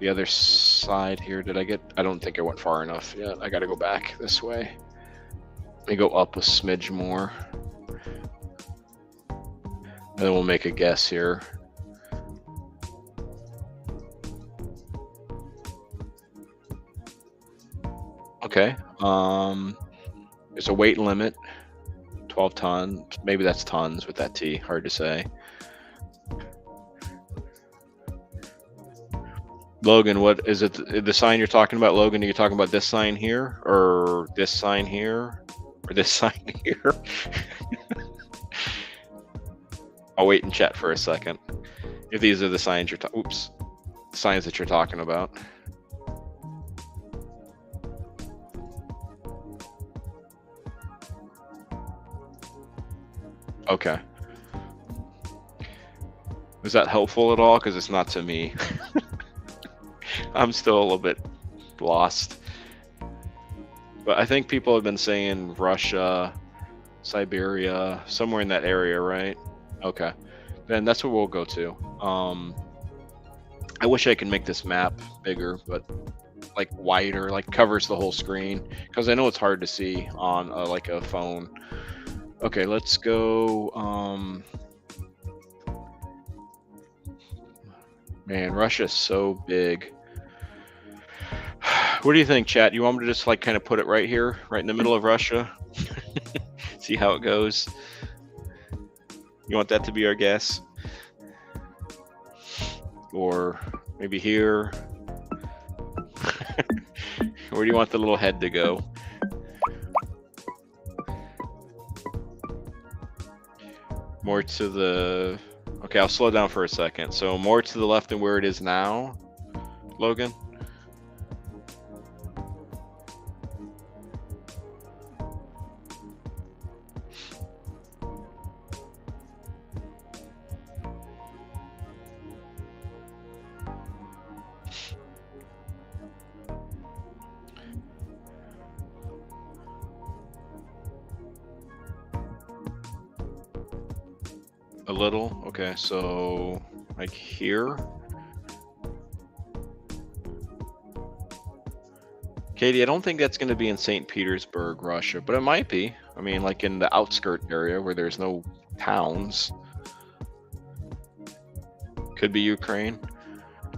the other side here? I don't think I went far enough yet. I gotta go back this way. Let me go up a smidge more. And then we'll make a guess here. Okay. There's a weight limit. 12 tons. Maybe that's tons with that T. Hard to say. Logan, what is it? The sign you're talking about, Logan? Are you talking about this sign here or this sign here? or this sign here. I'll wait and chat for a second. If these are the signs signs that you're talking about. Okay. Was that helpful at all? Because it's not to me. I'm still a little bit lost. But I think people have been saying Russia, Siberia, somewhere in that area, right? Okay. Then that's what we'll go to. I wish I could make this map bigger, but like wider, like covers the whole screen, because I know it's hard to see on like a phone. Okay, let's go. Man, Russia's so big. What do you think, chat? You want me to just like kind of put it right here, right in the middle of Russia? See how it goes. You want that to be our guess? Or maybe here? Where do you want the little head to go? More to the... Okay, I'll slow down for a second. So more to the left than where it is now, Logan? A little? Okay, so like here? Katie, I don't think that's going to be in St. Petersburg, Russia, but it might be. I mean, like in the outskirt area where there's no towns. Could be Ukraine.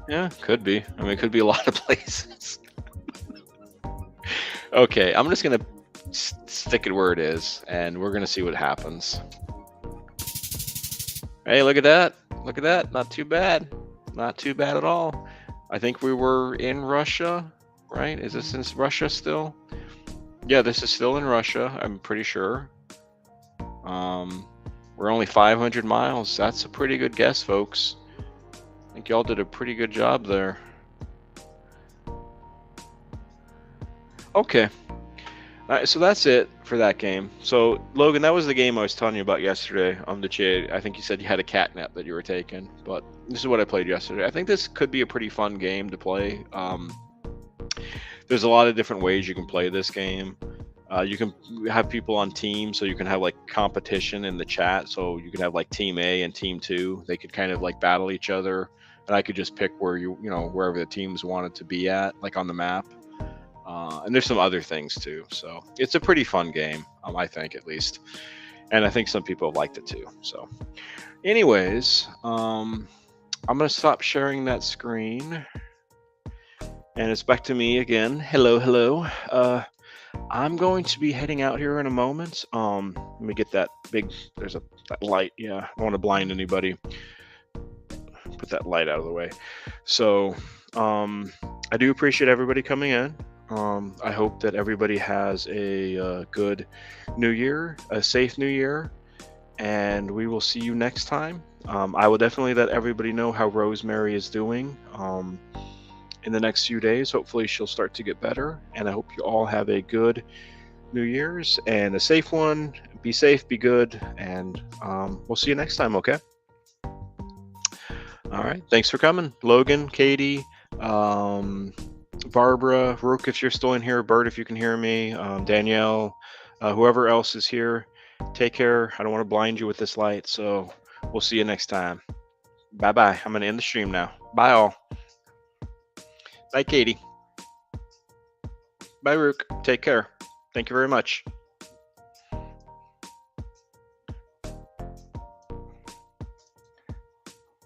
Yeah, could be. I mean, it could be a lot of places. Okay, I'm just going to stick it where it is, and we're going to see what happens. Hey, look at that. Look at that. Not too bad. Not too bad at all. I think we were in Russia, right? Is this in Russia still? Yeah, this is still in Russia, I'm pretty sure. We're only 500 miles. That's a pretty good guess, folks. I think y'all did a pretty good job there. Okay. All right, so that's it for that game. So, Logan, that was the game I was telling you about yesterday on the chat. I think you said you had a catnap that you were taking, but this is what I played yesterday. I think this could be a pretty fun game to play. There's a lot of different ways you can play this game. You can have people on teams, so you can have like competition in the chat. So you can have like Team A and Team 2. They could kind of like battle each other, and I could just pick where wherever the teams wanted to be at, like on the map. And there's some other things too. So it's a pretty fun game, I think, at least. And I think some people have liked it too. So anyways, I'm going to stop sharing that screen. And it's back to me again. Hello, hello. I'm going to be heading out here in a moment. Let me get that big, that light. Yeah, I don't want to blind anybody. Put that light out of the way. So I do appreciate everybody coming in. I hope that everybody has a good new year, a safe new year, and we will see you next time. I will definitely let everybody know how Rosemary is doing in the next few days. Hopefully she'll start to get better, and I hope you all have a good New Year's and a safe one. Be safe, be good, and we'll see you next time, okay? All right, thanks for coming. Logan, Katie, Barbara, Rook, if you're still in here, Bert, if you can hear me, Danielle, whoever else is here, take care. I don't want to blind you with this light, so we'll see you next time. Bye-bye. I'm going to end the stream now. Bye, all. Bye, Katie. Bye, Rook. Take care. Thank you very much.